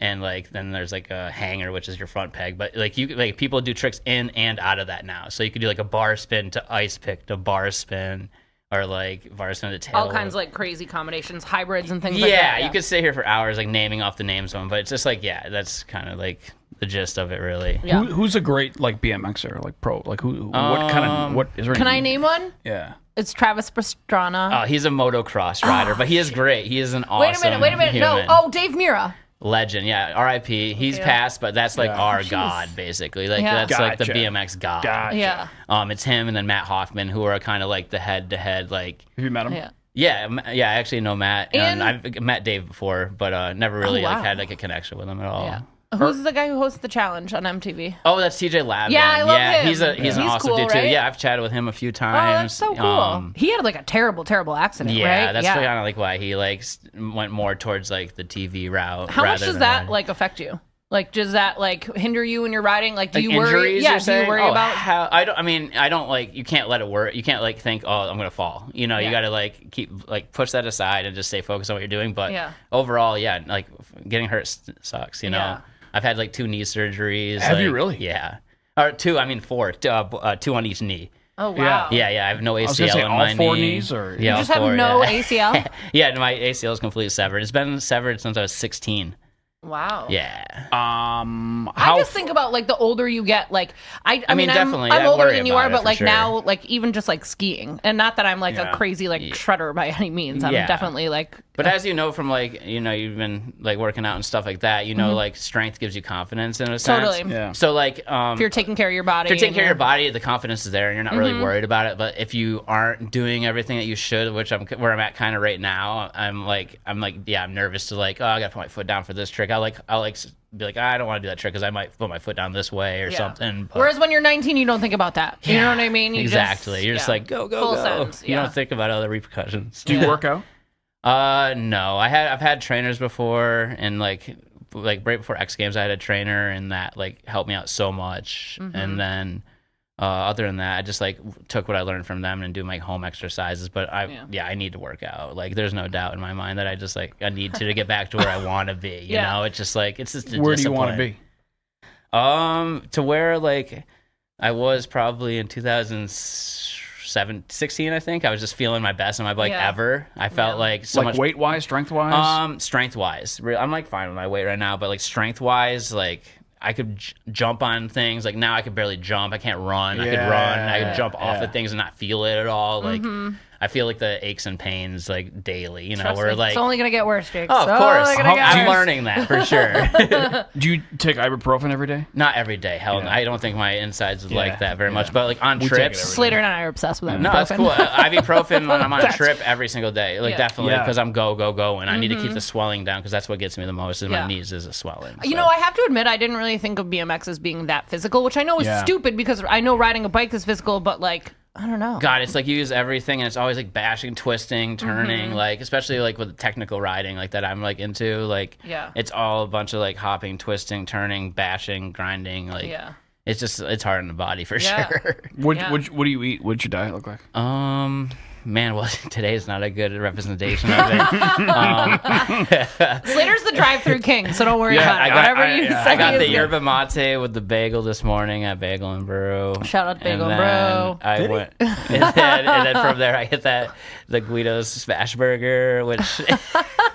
and like then there's like a hanger, which is your front peg. But like people do tricks in and out of that now. So you could do like a bar spin to ice pick to bar spin, or like bar spin to tail. All kinds of like crazy combinations, hybrids and things like that. Yeah, you could sit here for hours like naming off the names of them, but it's just like that's kind of like the gist of it, really. Yeah. Who's a great like BMXer, like pro? Like what is there? Can I name one? Yeah. It's Travis Pastrana. Oh, he's a motocross rider, but he is great. He is an awesome Wait a minute. human. No. Dave Mira. Legend, yeah. R.I.P. He's passed, but that's like our god, basically. Like that's like the BMX god. Gotcha. Yeah. It's him and then Matt Hoffman, who are kind of like the head-to-head. Like, have you met him? Yeah. I actually know Matt, and I've met Dave before, but never really like had like a connection with him at all. Yeah. Who's the guy who hosts the challenge on MTV? Oh, that's TJ Lavin. Yeah, I love him. He's an awesome cool, dude too. right? Yeah, I've chatted with him a few times. Oh, that's so cool. He had like a terrible accident, right? Yeah, that's kind of like why he like went more towards like the TV route. How much does that like affect you? Like, does that like hinder you when you're riding? Like, do you worry? Yeah, do you worry about? I don't like. You can't let it work. You can't like think, oh, I'm gonna fall. You know, you got to like keep like push that aside and just stay focused on what you're doing. But overall, like getting hurt sucks. You know. Yeah. I've had like 2 knee surgeries. Have you really? Yeah. Or 2, I mean 4. 2 on each knee. Oh wow. Yeah, I have no ACL I was gonna say in all my four knee. knees, or Yeah, You just all have four, no yeah. ACL? Yeah, my ACL is completely severed. It's been severed since I was 16. Wow. Yeah. I just think about like the older you get, like I mean definitely, I'm I older worry than you about are, it but for like sure. now, like even just like skiing, and not that I'm like Yeah. a crazy like shredder by any means. I'm Yeah. definitely like. But as you know from like, you've been like working out and stuff like that, like strength gives you confidence in a sense. Totally. Yeah. So like If you're taking care of your body. if you're taking and care of your body, the confidence is there and you're not Mm-hmm. really worried about it. But if you aren't doing everything that you should, which where I'm at kind of right now, I'm nervous to like, oh, I gotta put my foot down for this trick. I'll be like, I don't want to do that trick because I might put my foot down this way or Yeah. something. But Whereas when you're 19, you don't think about that. You know what I mean? You exactly. You're just like, go, Full go. sends, You yeah. don't think about other repercussions. Do you work out? No. I've had trainers before, and like right before X Games, I had a trainer, and that like helped me out so much. Mm-hmm. And then other than that, I just like took what I learned from them and do my home exercises. But I need to work out. Like there's no doubt in my mind that I need to get back to where I want to be. You know, it's just like it's just a Where do you want to discipline. be? To where like I was probably in 2016, I think. I was just feeling my best on my bike Yeah. ever. I felt like so Like much weight wise, strength wise? strength wise. I'm like fine with my weight right now, but like strength wise, like I could jump on things. Like now I could barely jump. I can't run. I could run. I could jump off of things and not feel it at all. Like I feel like the aches and pains like daily. You know, Trust where me, like it's only gonna get worse, Jake. oh, of It's course, only gonna get I'm worse. learning that for sure. Do you take ibuprofen every day? Not every day. Hell, no. Yeah. I don't think my insides would Yeah, like that very yeah. much. But like on We take it trips, every Slater and I are obsessed with that. no, that's cool. Ibuprofen when I'm on a trip every single day. Like Yeah. definitely Yeah. because I'm go, and I need to keep the swelling down because that's what gets me the most is Yeah. my knees is a swelling. You know, I have to admit, I didn't really think of BMX as being that physical, which I know is Yeah. stupid because I know riding a bike is physical, but like, I don't know. God, it's like you use everything and it's always like bashing, twisting, turning, like especially like with technical riding like that I'm like into. Like Yeah. it's all a bunch of like hopping, twisting, turning, bashing, grinding. Like Yeah. it's hard on the body for Yeah. sure. What Yeah. do you eat? What's your diet look like? Man, well, today's not a good representation of it. Slater's the drive-through king, so don't worry Yeah, about it. Whatever you say I got is the good. yerba mate with the bagel this morning at Bagel and Brew. Shout out to Bagel and and then Brew. I went, and then from there I hit the Guido's Smash Burger, which,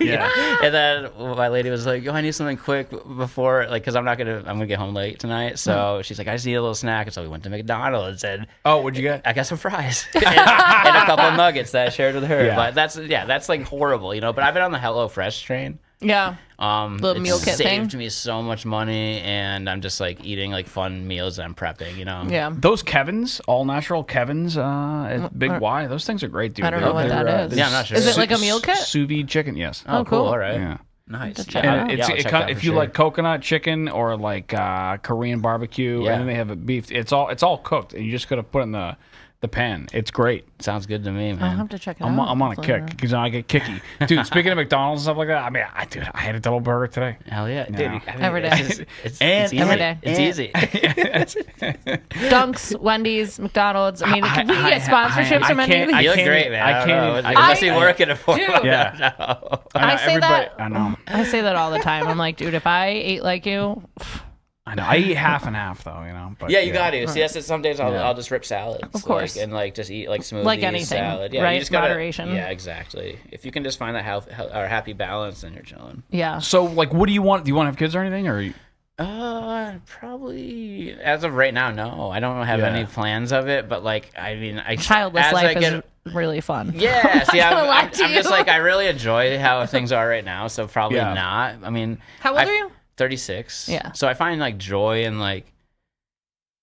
Yeah. and then my lady was like, "Yo, I need something quick before, like, because I'm gonna get home late tonight." So she's like, "I just need a little snack," and so we went to McDonald's and. Oh, what'd you get? I got some fries and a couple of nuggets that I shared with her. Yeah. But that's like horrible, But I've been on the HelloFresh train. Yeah. The meal kit saved thing. me so much money, and I'm just like eating like fun meals that I'm prepping. Yeah. Those Kevin's, all natural Kevin's, at Big Y, those things are great, dude. I don't know what that is. Yeah, I'm not sure. Is it like a meal kit? Sous vide chicken, yes. Oh, cool. All right. Yeah. Nice. check Yeah, it And out. I'll check that if for you sure. like coconut chicken or like Korean barbecue, Yeah. and then they have a beef. It's all cooked, and you just gotta put it in the pan. It's great. Sounds good to me, I'll man. have to check it I'm out. on a kick because I get kicky, dude. Speaking of McDonald's and stuff like that, I mean, I had a double burger today. Hell yeah, dude. Yeah. I mean, Every day. It's And easy. every day. It's easy. Dunks, Wendy's, McDonald's. I mean, can we get sponsorships from any of these? You look can't- great, man. I I can't- don't know. I- You must be working it for. Dude. Yeah. No. I know, I say everybody- that- I know. I say that all the time. I'm like, dude, if I ate like you, I know. I eat half and half though, But Yeah, you got to. See, that's it. Some days Yeah. I'll just rip salads, Of course. and like just eat like smoothies, Like anything, salad. Yeah, right? You just gotta, Moderation. Yeah, exactly. If you can just find that health or happy balance, then you're chilling. yeah. So, like, what do you want? Do you want to have kids or anything, or? Probably as of right now, no. I don't have Yeah. any plans of it, but like, I mean, Childless as life I get, is really fun. Yeah, see, gonna I'm lie to just you. like I really enjoy how things are right now, so probably Yeah. not. I mean, How old are you? 36. Yeah. So I find like joy in like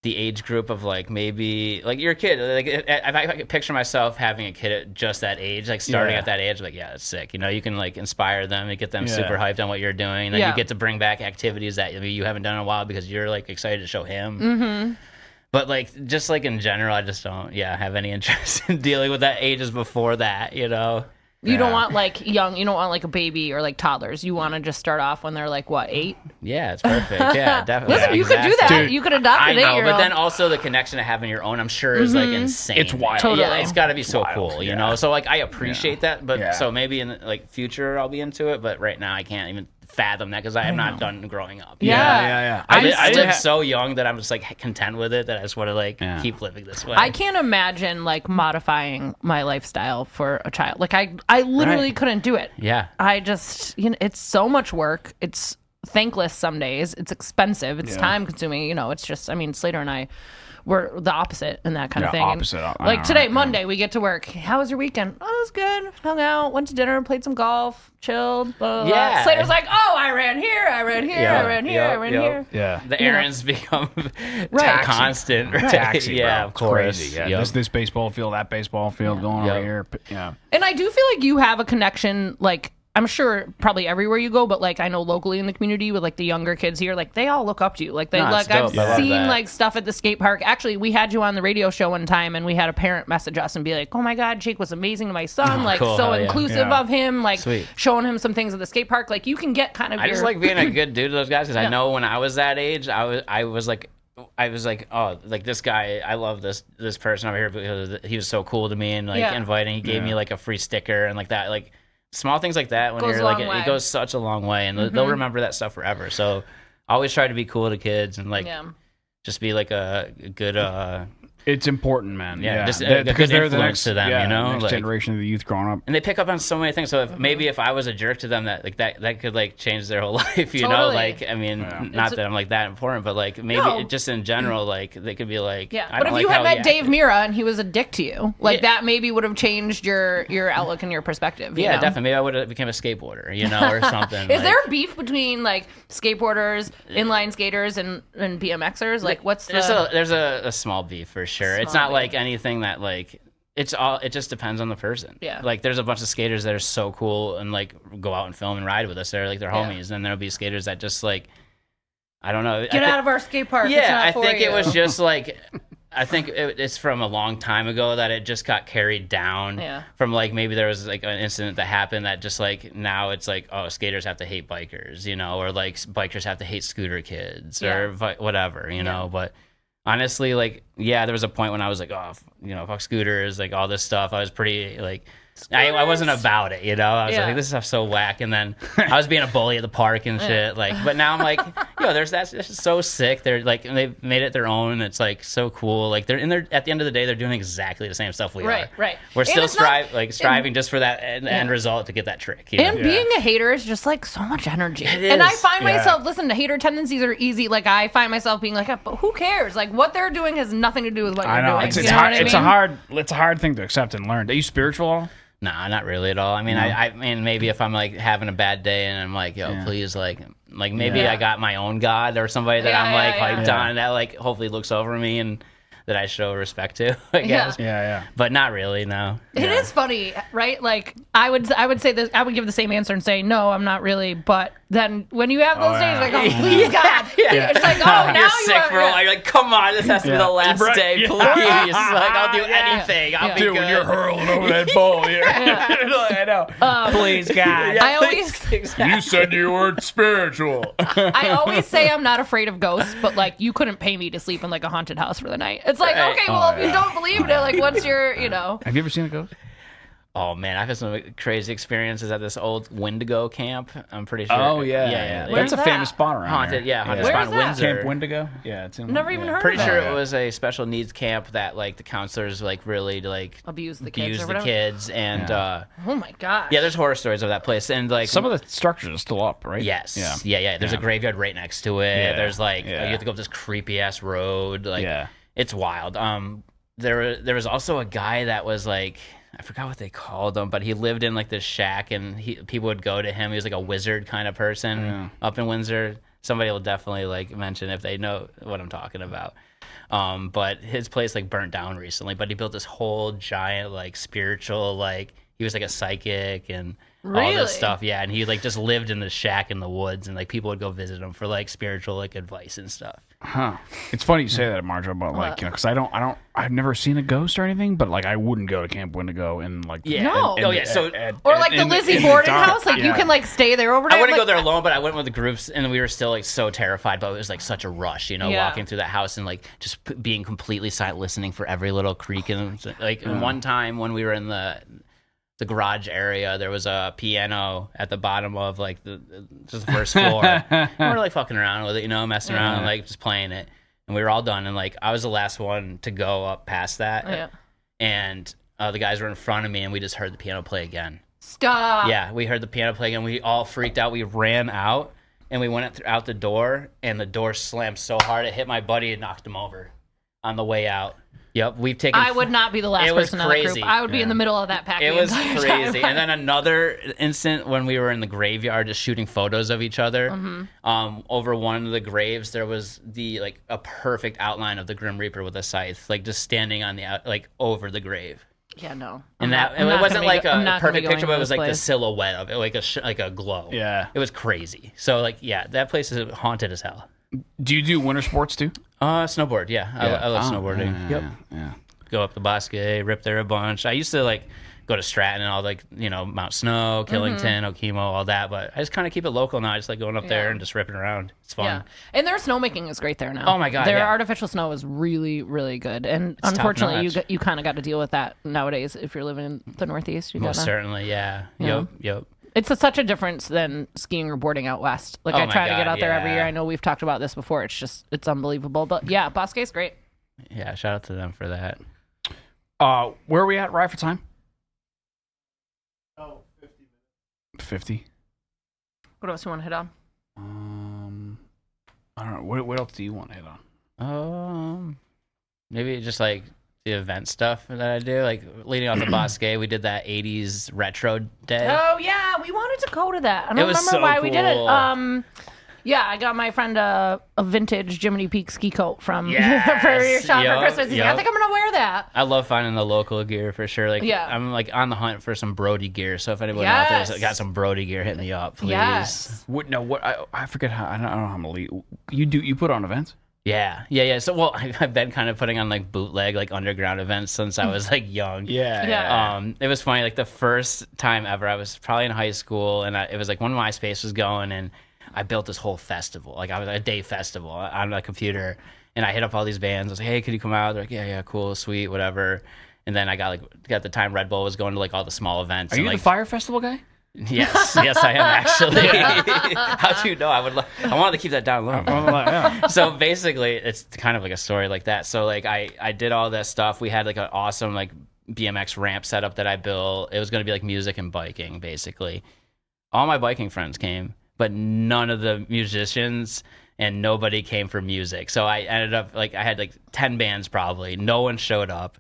the age group of like maybe like you're a kid. Like if I could picture myself having a kid at just that age, like starting Yeah. at that age, like yeah, it's sick. You can like inspire them and get them Yeah. super hyped on what you're doing. And then Yeah. you get to bring back activities that maybe you haven't done in a while because you're like excited to show him. Mm-hmm. But like just like in general, I just don't have any interest in dealing with that ages before that. You don't Yeah. want like young. You don't want like a baby or like toddlers. You want to just start off when they're like what, 8? Yeah, it's perfect. Yeah, definitely. Listen, you could do that. Dude, you could adopt I an know, 8-year-old. but then also the connection to having your own, I'm sure, is like insane. It's wild. Totally. Yeah, it's got to be so Wild, cool, yeah. So like I appreciate that, but Yeah. so maybe in like future I'll be into it, but right now I can't even fathom that because I am not done growing up. Yeah. I live so young that I'm just like content with it that I just want to like keep living this way. I can't imagine like modifying my lifestyle for a child. Like I literally couldn't do it. Yeah. I just, it's so much work. It's thankless some days. It's expensive. It's time consuming. It's just, Slater and I, we're the opposite in that kind of thing. Opposite. Like today, Monday, we get to work. How was your weekend? Oh, it was good. Hung out, went to dinner, played some golf, chilled. Blah, blah, blah. Slater's like, oh, I ran here, I ran here, I ran here, I ran here. Yeah. The errands become Taxing. constant. Taxing, yeah, bro. of course. Crazy. Yeah. This baseball field, that baseball field, going over here. Yeah. And I do feel like you have a connection, like, I'm sure probably everywhere you go, but like I know locally in the community with like the younger kids here, like they all look up to you. Like I've seen like stuff at the skate park. Actually, we had you on the radio show one time and we had a parent message us and be like, "Oh my God, Jake was amazing to my son. Like cool. So inclusive of him, like showing him some things at the skate park." Like you can get kind of I just like being a good dude to those guys because I know when I was that age, I was like, oh, like this guy, I love this person over here because he was so cool to me and like inviting. He gave me like a free sticker and like that, like small things like that. When you're like, it goes such a long way, and they'll remember that stuff forever. So, I always try to be cool to kids and like just be like a good. It's important, man. Yeah, just a good influence to them, next generation of the youth growing up, and they pick up on so many things. So if I was a jerk to them, that could like change their whole life, know. Like not that I'm like that important, but like maybe just in general, like they could be like, But if you had met Dave Mira and he was a dick to you, like that maybe would have changed your outlook and your perspective. Yeah, definitely. Maybe I would have become a skateboarder, or something. Is there a beef between like skateboarders, inline skaters, and BMXers? Like, what's there's a small beef for sure. It's not like anything that like it just depends on the person. Yeah. Like there's a bunch of skaters that are so cool and like go out and film and ride with us. They're like they're homies, and there'll be skaters that just like I don't know. Get out of our skate park. Yeah, I think it was just like I think it's from a long time ago that it just got carried down from like maybe there was like an incident that happened that just like now it's like, oh, skaters have to hate bikers, or like bikers have to hate scooter kids or whatever, know, but honestly, like, there was a point when I was like, oh, fuck scooters, like all this stuff. I was pretty like, I wasn't about it, I was like, this stuff's so whack. And then I was being a bully at the park and shit. Like, but now I'm like, this is so sick. They're like, and they've made it their own. It's like so cool. Like they're in there at the end of the day, they're doing exactly the same stuff we are. Right. We're still striving just for that end result to get that trick. And being a hater is just like so much energy. And I find myself, listen, the hater tendencies are easy. Like I find myself being like, but who cares? Like what they're doing has nothing to do with what you're doing. It's hard. It's a hard thing to accept and learn. Are you spiritual at all? Nah, not really at all. I mean, I mean, maybe if I'm like having a bad day and I'm like, please, like maybe I got my own God or somebody that I'm like hyped on that like hopefully looks over me and that I show respect to, I guess. Yeah. But not really, no. It is funny, right? Like I would say this, I would give the same answer and say, no, I'm not really. But then when you have those days, like, oh, please God. It's like, oh, now you're sick for a while. You're like, come on, this has to be the last day, please. Like, I'll do anything. I'll be good. When you're hurling over that ball, I know. Please, God. I always You said you weren't spiritual. I always say I'm not afraid of ghosts, but like you couldn't pay me to sleep in like a haunted house for the night. It's like, okay, well, if you don't believe it, like what's your, Have you ever seen a ghost? Oh man, I've had some crazy experiences at this old Wendigo camp. I'm pretty sure. Oh yeah. That's a famous spot around haunted. here. Haunted spot in Windsor. Camp Wendigo. Yeah, it's in. Never even heard. Pretty of sure it was a special needs camp that like the counselors like really like abuse the kids and. Oh my god. Yeah, there's horror stories of that place and like some of the structures are still up, right? Yes. Yeah. There's a graveyard right next to it. Yeah. There's like you have to go up this creepy ass road. Like it's wild. There was also a guy that was like. I forgot what they called him, but he lived in like this shack, and people would go to him. He was like a wizard kind of person up in Windsor. Somebody will definitely like mention if they know what I'm talking about. But his place like burnt down recently. But he built this whole giant like spiritual like he was like a psychic and all this stuff. Yeah, and he like just lived in this shack in the woods, and like people would go visit him for like spiritual like advice and stuff. Huh. It's funny you say that, Marjo, but like because I've never seen a ghost or anything, but like I wouldn't go to Camp Wendigo and like or like the Lizzie Borden house, like you can like stay there overnight. I wouldn't go there alone, but I went with the groups, and we were still like so terrified, but it was like such a rush, walking through that house and like just being completely silent, listening for every little creak and like one time when we were in the the garage area, there was a piano at the bottom of like just the first floor. And we're like fucking around with it, messing around and like just playing it. And we were all done. And like I was the last one to go up past that. Yeah. And the guys were in front of me, and we just heard the piano play again. Stop. Yeah, we heard the piano play again. We all freaked out. We ran out, and we went out the door, and the door slammed so hard it hit my buddy and knocked him over on the way out. Yep, we've taken. I would not be the last person in the group. I would be in the middle of that pack. It was crazy. And then another instant when we were in the graveyard just shooting photos of each other. Over one of the graves, there was a perfect outline of the Grim Reaper with a scythe, like just standing on over the grave. Yeah, no. And it wasn't like a perfect picture, but it was like the silhouette of it, like a glow. Yeah, it was crazy. So that place is haunted as hell. Do you do winter sports too? Snowboard, yeah. I love snowboarding. Yeah. Go up the Bosque, rip there a bunch. I used to go to Stratton and all Mount Snow, Killington, Okemo, all that. But I just kind of keep it local now. I just like going up there and just ripping around. It's fun. Yeah, and their snowmaking is great there now. Oh my god, their artificial snow is really, really good. And it's unfortunately, you kind of got to deal with that nowadays if you're living in the Northeast. Most certainly, yeah. Yep. It's such a difference than skiing or boarding out west. I try to get out there every year. I know we've talked about this before. It's unbelievable. But yeah, Bosque's great. Yeah, shout out to them for that. Where are we at, right, for time? 50. What else you want to hit on? I don't know. What else do you want to hit on? Maybe just the event stuff that I do, leading off the Bosque. We did that 80's retro day. Oh yeah, we wanted to go to that. I don't remember so why cool. we did it. Yeah, I got my friend a vintage Jiminy Peak ski coat from for your shop for Christmas. He's like, I think I'm gonna wear that. I love finding the local gear for sure. I'm on the hunt for some Brody gear. So if anyone out there's got some Brody gear, hit me up, please. Yes. I forget how. I don't know how I'm gonna lead. You put on events? Yeah. So I've been kind of putting on bootleg underground events since I was young. Yeah. It was funny. The first time ever, I was probably in high school, and it was when MySpace was going, and I built this whole festival. I was a day festival on my computer, and I hit up all these bands. I was like, hey, could you come out? They're like, yeah, cool, sweet, whatever. And then I got at the time Red Bull was going to all the small events. Are you the Fire Festival guy? Yes, I am actually. How'd you know? I wanted to keep that down low. So basically, it's kind of a story like that. So I did all that stuff. We had an awesome BMX ramp setup that I built. It was going to be music and biking basically. All my biking friends came, but none of the musicians, and nobody came for music. So I ended up I had 10 bands probably. No one showed up.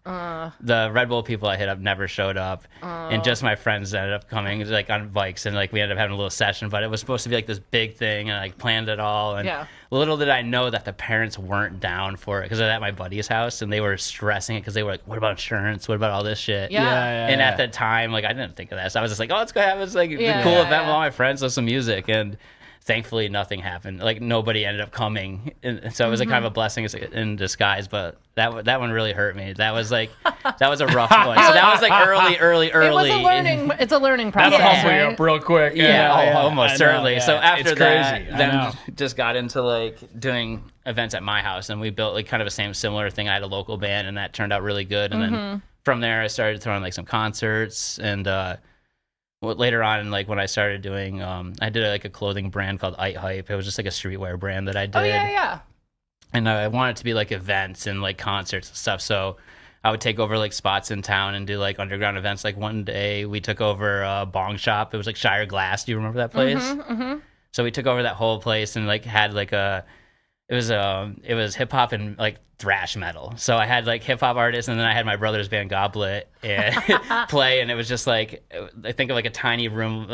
The Red Bull people I hit up never showed up, and just my friends ended up coming on bikes, and we ended up having a little session. But it was supposed to be this big thing, and I planned it all. And little did I know that the parents weren't down for it because I was at my buddy's house, and they were stressing it because they were like, "What about insurance? What about all this shit?" And at the time, I didn't think of that. So I was just oh, let's go have this cool event with all my friends with some music. And thankfully, nothing happened. Nobody ended up coming, and so it was kind of a blessing in disguise. But that one really hurt me. That was that was a rough one. So that was early. It was a learning. It's a learning process. That'll humble you up real quick. Almost certainly. Yeah. So after that, crazy. then just got into doing events at my house, and we built kind of a similar thing. I had a local band, and that turned out really good. And then from there, I started throwing some concerts and. Later on, when I started doing, I did a clothing brand called Ite Hype. It was just a streetwear brand that I did. Oh, yeah. And I wanted it to be events and concerts and stuff. So I would take over spots in town and do underground events. One day we took over a bong shop. It was Shire Glass. Do you remember that place? So we took over that whole place and had it was hip hop and thrash metal. So I had hip hop artists, and then I had my brother's band Goblet and play, and it was just I think of a tiny room,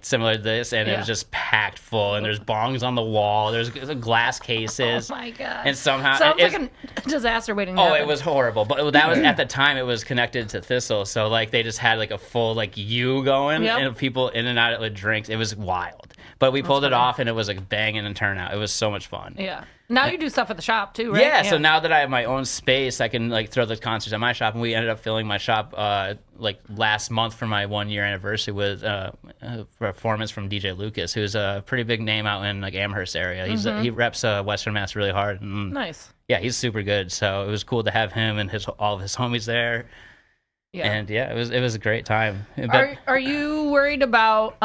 similar to this, and it was just packed full, and there's bongs on the wall, there's glass cases. Oh my god! And somehow sounds like a disaster waiting to happen. It was horrible, but that was at the time it was connected to Thistle, so they just had a full U going, and people in and out with drinks. It was wild, but we pulled it off, and it was banging and turnout. It was so much fun. Yeah. Now you do stuff at the shop too, right? Yeah, so now that I have my own space, I can throw the concerts at my shop, and we ended up filling my shop last month for my 1-year anniversary with a performance from DJ Lucas, who's a pretty big name out in Amherst area. He reps Western Mass really hard. And, nice. Yeah, he's super good. So it was cool to have him and all of his homies there. Yeah. And it was a great time. But Are you worried about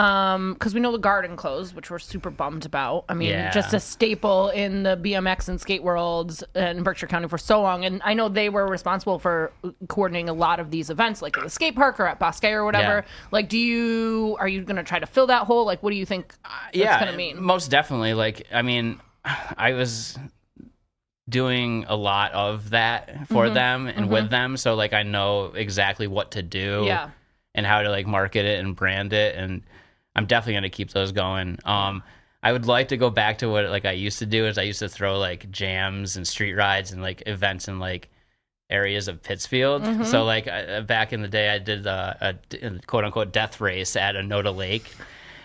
because we know the garden closed, which we're super bummed about. I mean, just a staple in the BMX and skate worlds in Berkshire County for so long, and I know they were responsible for coordinating a lot of these events, like at the skate park or at Bosque or whatever. Yeah. Like, are you going to try to fill that hole? Like, what do you think that's going to mean? Most definitely. Like, I mean, I was doing a lot of that for them and with them, so like I know exactly what to do and how to like market it and brand it, and I'm definitely going to keep those going. I would like to go back to what like I used to do, is I used to throw like jams and street rides and like events in like areas of Pittsfield. So like back in the day I did a quote unquote death race at Anoda Lake.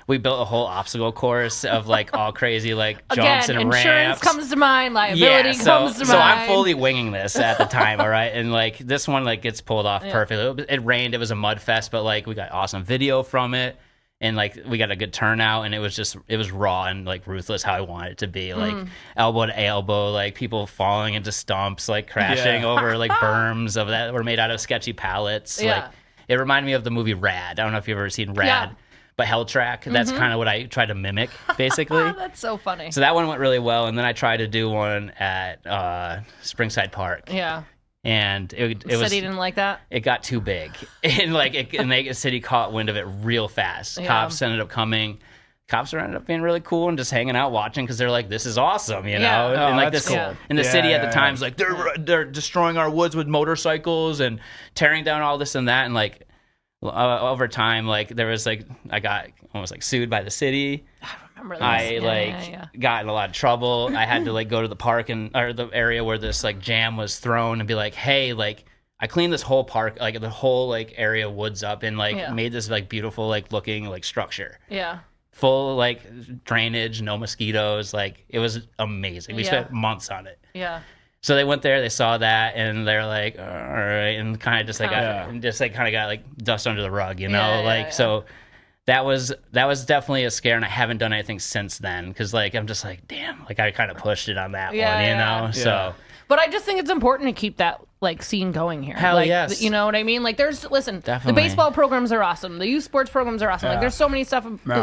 We built a whole obstacle course of like all crazy like jumps and insurance ramps. comes to mind, liability comes to mind. So I'm fully winging this at the time, all right? And like this one like gets pulled off perfectly. It rained, it was a mud fest, but like we got awesome video from it, and like we got a good turnout, and it was raw and like ruthless how I want it to be. Like elbow to elbow, like people falling into stumps, like crashing over like berms of that were made out of sketchy pallets. Like it reminded me of the movie Rad. I don't know if you've ever seen Rad. Yeah. But Hell Track, that's kind of what I tried to mimic, basically. That's so funny. So that one went really well, and then I tried to do one at Springside Park. Yeah. And it the was... city didn't like that? It got too big. And the city caught wind of it real fast. Yeah. Cops ended up coming. Cops ended up being really cool and just hanging out watching because they're like, this is awesome, you know? Oh, and like that's this, cool. And the city at the time's like, they're destroying our woods with motorcycles and tearing down all this and that, and like... over time, like there was like I got almost like sued by the city. I remember this. I got in a lot of trouble. I had to like go to the park or the area where this like jam was thrown and be like, hey, like I cleaned this whole park, like the whole like area woods up, and like made this like beautiful like looking like structure. Yeah. Full like drainage, no mosquitoes. Like it was amazing. We spent months on it. Yeah. So they went there, they saw that, and they're like, all right, and kind of just like kind of got like dust under the rug, you know, so that was definitely a scare, and I haven't done anything since then because like I'm just like, damn, like I kind of pushed it on that one, you know, so. But I just think it's important to keep that like scene going here. Hell like, yes. You know what I mean? Like Definitely. The baseball programs are awesome. The youth sports programs are awesome. Like there's so many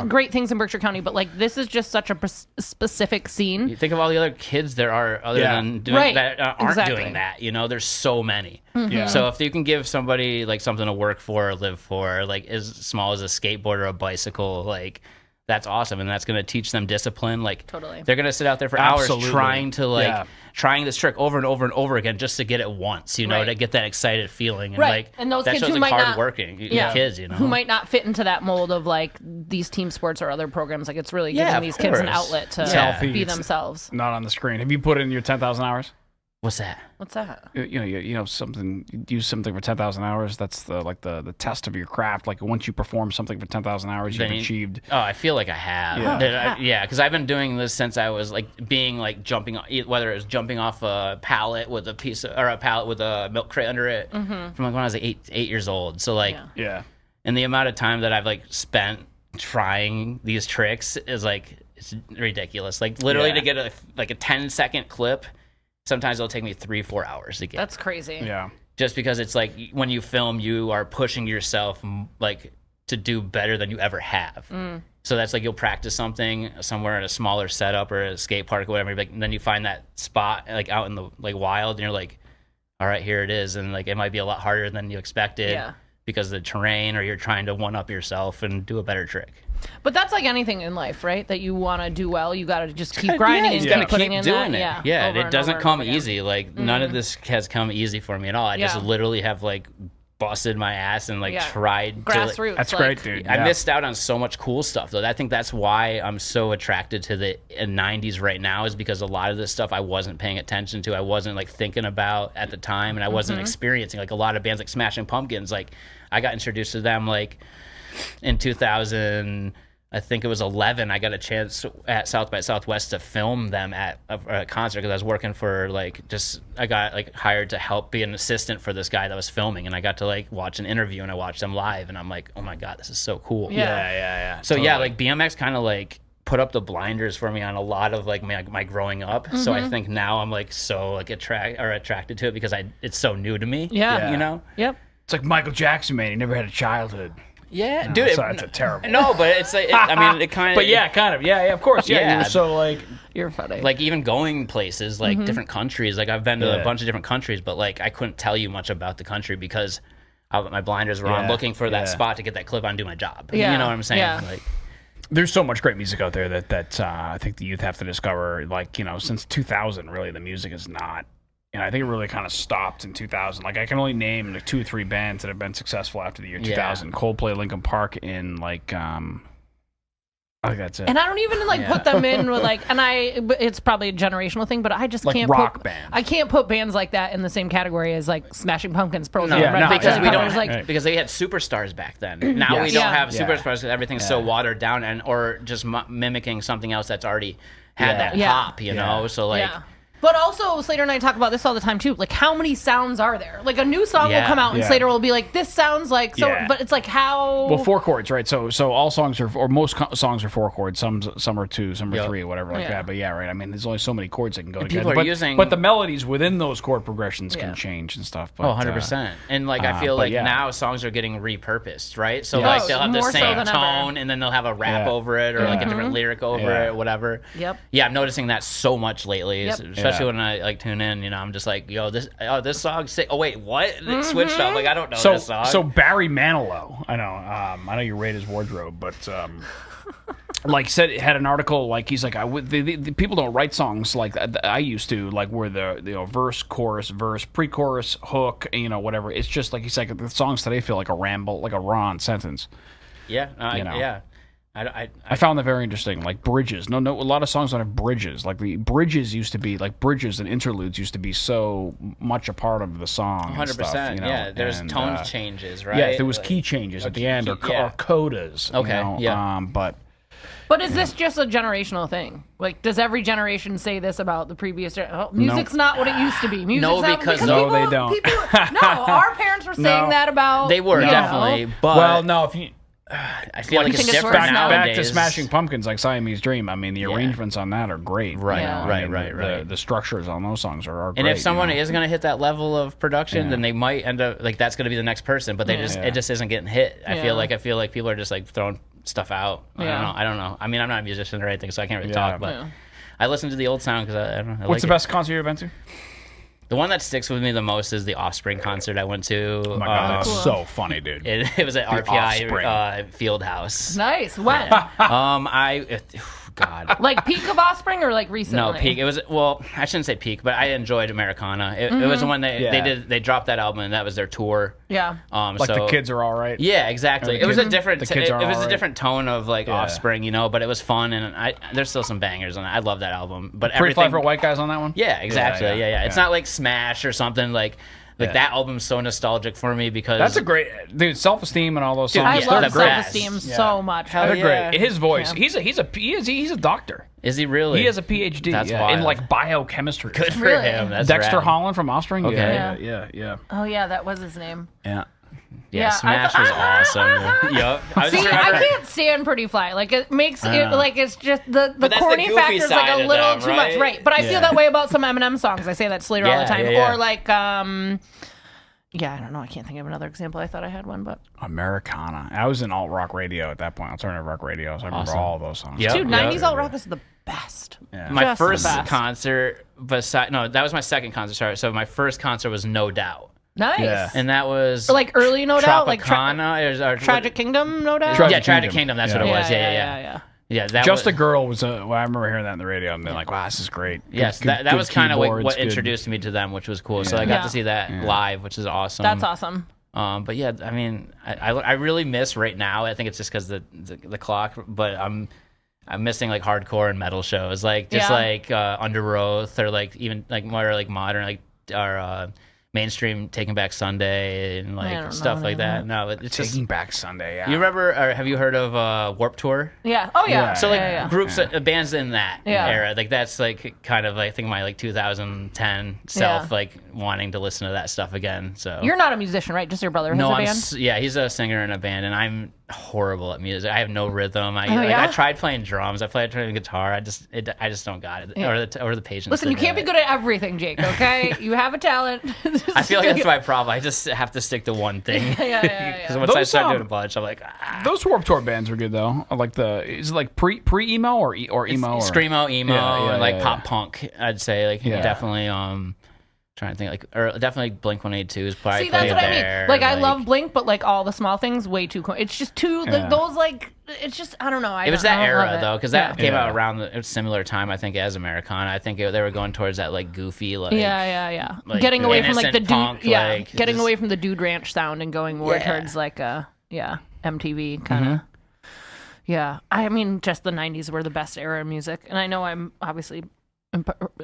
great things in Berkshire County, but like this is just such a specific scene. You think of all the other kids there are other than doing that aren't doing that, you know, there's so many. So if you can give somebody like something to work for or live for, like as small as a skateboard or a bicycle, like that's awesome, and that's going to teach them discipline. Like they're going to sit out there for hours trying to trying this trick over and over and over again just to get it once, you know, to get that excited feeling. And like and those that kids shows who like might hardworking kids, you know, who might not fit into that mold of like these team sports or other programs. Like it's really giving these kids an outlet to be themselves. Not on the screen. Have you put in your 10,000 hours? What's that? What's that? You know something. You use something for 10,000 hours. That's the test of your craft. Like once you perform something for 10,000 hours, you've achieved. Oh, I feel like I have. Yeah, because I've been doing this since I was like being like jumping, whether it was jumping off a pallet with a pallet with a milk crate under it, from like when I was like 8 years old. So like and the amount of time that I've like spent trying these tricks is like it's ridiculous. Like literally to get a 10-second clip. Sometimes it'll take me 3-4 hours to get. That's crazy. Yeah. Just because it's like when you film, you are pushing yourself like to do better than you ever have. So that's like you'll practice something somewhere at a smaller setup or a skate park or whatever. Like, and then you find that spot like out in the like wild, and you're like, all right, here it is. And like it might be a lot harder than you expected because of the terrain, or you're trying to one up yourself and do a better trick. But that's like anything in life, right? That you want to do well, you got to just keep grinding and keep putting in doing that. it. It doesn't come easy. Like none of this has come easy for me at all. I just literally have like busted my ass and like tried grassroots. That's great, dude. I missed out on so much cool stuff though. I think that's why I'm so attracted to the 90s right now, is because a lot of this stuff I wasn't paying attention to. I wasn't like thinking about at the time, and I wasn't experiencing. Like a lot of bands like Smashing Pumpkins, like I got introduced to them like in 2000, I think it was 11. I got a chance at South by Southwest to film them at a concert because I was working for I got like hired to help be an assistant for this guy that was filming, and I got to like watch an interview, and I watched them live, and I'm like, oh my god, this is so cool. Yeah. So totally. Like BMX kind of like put up the blinders for me on a lot of like my growing up. So I think now I'm like so like attracted to it because it's so new to me. You know. Yep. It's like Michael Jackson, man. He never had a childhood. Yeah, No, dude. sorry, that's terrible. No, but it's like, I mean, it kind of. But yeah, kind of. Yeah, of course. Yeah, Yeah. you're so like. You're funny. Like even going places, like different countries. Like I've been to Yeah. a bunch of different countries, but like I couldn't tell you much about the country because my blinders were on, Yeah, looking for that yeah. spot to get that clip on, do my job. Yeah, You know what I'm saying? yeah. Like, There's so much great music out there that I think the youth have to discover. Like, you know, since 2000, really, the music is not. And I think it really kind of stopped in 2000. Like, I can only name like 2 or 3 bands that have been successful after the year 2000. Coldplay, Linkin Park, and like, I think that's it. and I don't even like put them in with like, it's probably a generational thing, but I just Like can't rock put, bands. I can't put bands like that in the same category as like Smashing Pumpkins, Pearl no, Jam, Red Hot because Chili we don't Peppers, like, right. because they had superstars back then. Now we Yes. don't Yeah. have Yeah. superstars because everything's so Yeah. watered down and or just mimicking something else that's already had that Yeah. pop. You know, so like. yeah. But also, Slater and I talk about this all the time too. Like, how many sounds are there? Like, a new song Yeah. will come out, and Yeah. Slater will be like, "This sounds like so," Yeah. but it's like how. Well, 4 chords, right? So all songs are, or most songs are 4 chords. Some are 2, some are Yep. 3, whatever like Yeah. that. But yeah, right. I mean, there's only so many chords that can go people together. are using- but the melodies within those chord progressions Yeah. can change and stuff. But, Oh, 100%. And like I feel but like yeah. now songs are getting repurposed, right? So Yeah. like Oh, they'll have the more so same than ever. tone and then they'll have a rap Yeah. over it or like a Yeah. different lyric over Yeah. it, whatever. Yep. Yeah, I'm noticing that so much lately, Yep. especially Yeah. when I like tune in, you know, I'm just like, yo, this song oh wait, what? It switched up. Like I don't know this song. So Barry Manilow, I know you rate his wardrobe, but like said, had an article like he's like the people don't write songs like I used to, like where the verse, chorus, verse, pre-chorus, hook, whatever. It's just like he's like the songs today feel like a ramble, like a raw sentence. yeah, you know. yeah. I found that very interesting. Like bridges. No, a lot of songs don't have bridges. Like the bridges used to be, like bridges and interludes used to be so much a part of the song. 100%. Yeah, there's tone changes, right? Yeah, there was Like- key changes at the end, or yeah. codas. Okay, yeah. But is this just a generational thing? Like, does every generation say this about the previous? Music's not what it used to be. Music's No, not, because- No, people, they don't. No, our parents were saying No. that about. They were you know. definitely, but well, no, if you I feel like You it's think it's different worse now? nowadays. back to Smashing Pumpkins, like Siamese Dream. I mean, the arrangements on that are great. Right, Yeah. right. The structures on those songs are great. And if someone you know? is going to hit that level of production, then they might end up like that's going to be the next person. But it just isn't getting hit. I feel like people are just like throwing stuff out. Yeah. I don't know. I mean, I'm not a musician or anything, so I can't really Yeah. talk. But Yeah. I listen to the old sound because I don't know. I What's like the it. best concert you've been to? The one that sticks with me the most is the Offspring concert I went to. Oh my god, that's so funny, dude. It was at Offspring. RPI Fieldhouse. Nice. When? God. Like peak of Offspring or like recently? No, peak. It was I shouldn't say peak, but I enjoyed Americana. It was the one they dropped that album and that was their tour. Yeah. Like so, the kids are all right. Yeah, exactly. The It was a kids- different. the kids are it was all a right. different tone of like Yeah. Offspring, but it was fun and there's still some bangers and I love that album. But Pretty Fly everything. for White Guys on that one. Yeah, exactly. Yeah, Yeah, yeah, It's yeah. not like Smash or something like Yeah. that album's so nostalgic for me because That's a great dude. Self-Esteem and all those songs. I Yeah, love the great. self-esteem so much. Hell They're yeah. great. His voice. Yeah. He's a doctor. Is he really? He has a PhD That's in wild. like biochemistry. Good for Really? him. That's Dexter rad. Holland from Offspring. Okay. Yeah. Oh yeah, that was his name. Yeah. Yeah, Yeah, Smash was awesome. Yup. I See, just I remember. can't stand Pretty Fly. Like it makes it like it's just the that's the corny goofy factor is like side a of little them, too much, right? right? But I Yeah. feel that way about some Eminem songs. I say that to Slater all the Yeah, time, yeah. or like yeah, I don't know. I can't think of another example. I thought I had one, but Americana. I was in alt rock radio at that point. Alternative rock radio. So I remember Awesome. all those songs. Yep. dude, Yeah. 90s alt rock is the best. Yeah. My Just the first best. concert, that was my second concert. Sorry. So my first concert was No Doubt, Nice. Yeah. and that was Or like early, no doubt, like Tropicana. Tragic Kingdom, no doubt. Tragic Yeah, Tragic Kingdom. Kingdom. That's Yeah. what it was. Yeah. Yeah, that Just was, a Girl was well, I remember hearing that in the radio and being like, wow, this is great. Yes, Good- that good was kind of keyboards, what good- introduced me to them, which was cool. So I got Yeah. to see that live, which is awesome. That's awesome. But yeah, I mean, I really miss right now. I think it's just because the clock, but I'm missing like hardcore and metal shows, like just Yeah. like Under Oath or like even like more like modern like our mainstream Taking Back Sunday and I don't like know stuff like any of that. No, it's just Taking Back Sunday. Yeah. you remember or have you heard of Warp Tour? Yeah. Oh yeah. Yeah. So like yeah. groups, bands in that Yeah. era, like that's like kind of I think my like 2010 self Yeah. like wanting to listen to that stuff again. So You're not a musician, right? Just your brother has no, a I'm band. yeah, he's a singer in a band, and horrible at music. I have no rhythm. yeah? I tried playing drums. I played guitar. I just don't got it, or the patience. Listen, you can't be good at everything, Jake. Okay, you have a talent. I feel like that's my problem. I just have to stick to one thing. Because once I start doing a bunch, I'm like, Those Warped Tour bands are good though. I like is it like pre emo or emo? Or? Screamo, emo, and like pop yeah. punk. I'd say definitely. Trying to think or definitely Blink 182 is probably. See, that's what there. I mean. Like I love Blink, but like all the small things, way too. It's just too those like. It's just I don't know. It was that era though, because that came out around a similar time I think as Americana. I think they were going towards that like goofy like like, getting away from like the punk, dude, like, getting just, away from the Dude Ranch sound and going more towards like MTV kind of. Yeah, I mean, just the 90s were the best era of music, and I know I'm obviously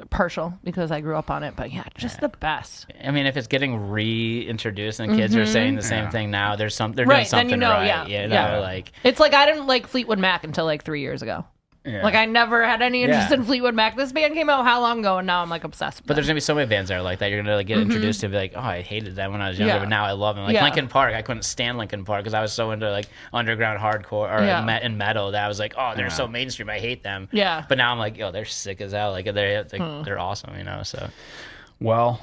partial because I grew up on it, but just the best. I mean, if it's getting reintroduced and kids are saying the same thing now, they're doing something then right. Like it's like I didn't like Fleetwood Mac until like 3 years ago. Yeah. Like I never had any interest in Fleetwood Mac. This band came out how long ago, and now I'm like obsessed with But there's gonna be so many bands that are like that. You're gonna like get introduced to be like, oh, I hated that when I was younger, but now I love them. Like Linkin Park, I couldn't stand Linkin Park because I was so into like underground hardcore or and metal that I was like, oh, they're so mainstream, I hate them. Yeah. But now I'm like, yo, they're sick as hell. Like they're awesome, you know. So. Well,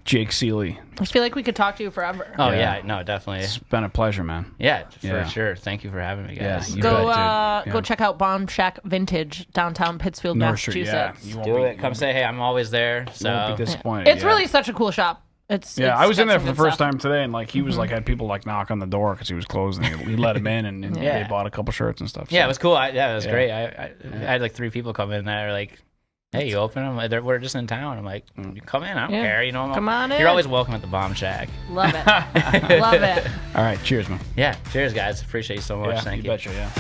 Jake Seeley. I feel like we could talk to you forever. Oh yeah, no, definitely. It's been a pleasure, man. Yeah, for sure. Thank you for having me, guys. Yeah, go check out Bomb Shack Vintage, downtown Pittsfield, Massachusetts. Do it. Come say hey. I'm always there. So you won't be disappointed. It's really such a cool shop. I was in there for the first time today, and like he was like had people like knock on the door because he was closed, and he let him in, and they bought a couple shirts and stuff. So. Yeah, it was cool. It was great. I had like 3 people come in that are like, hey, you open them? We're just in town. I'm like, come in. I don't care. You know, come on in. You're always welcome at the Bomb Shack. Love it. Love it. All right. Cheers, man. Yeah. Cheers, guys. Appreciate you so much. Thank you. Betcha, yeah.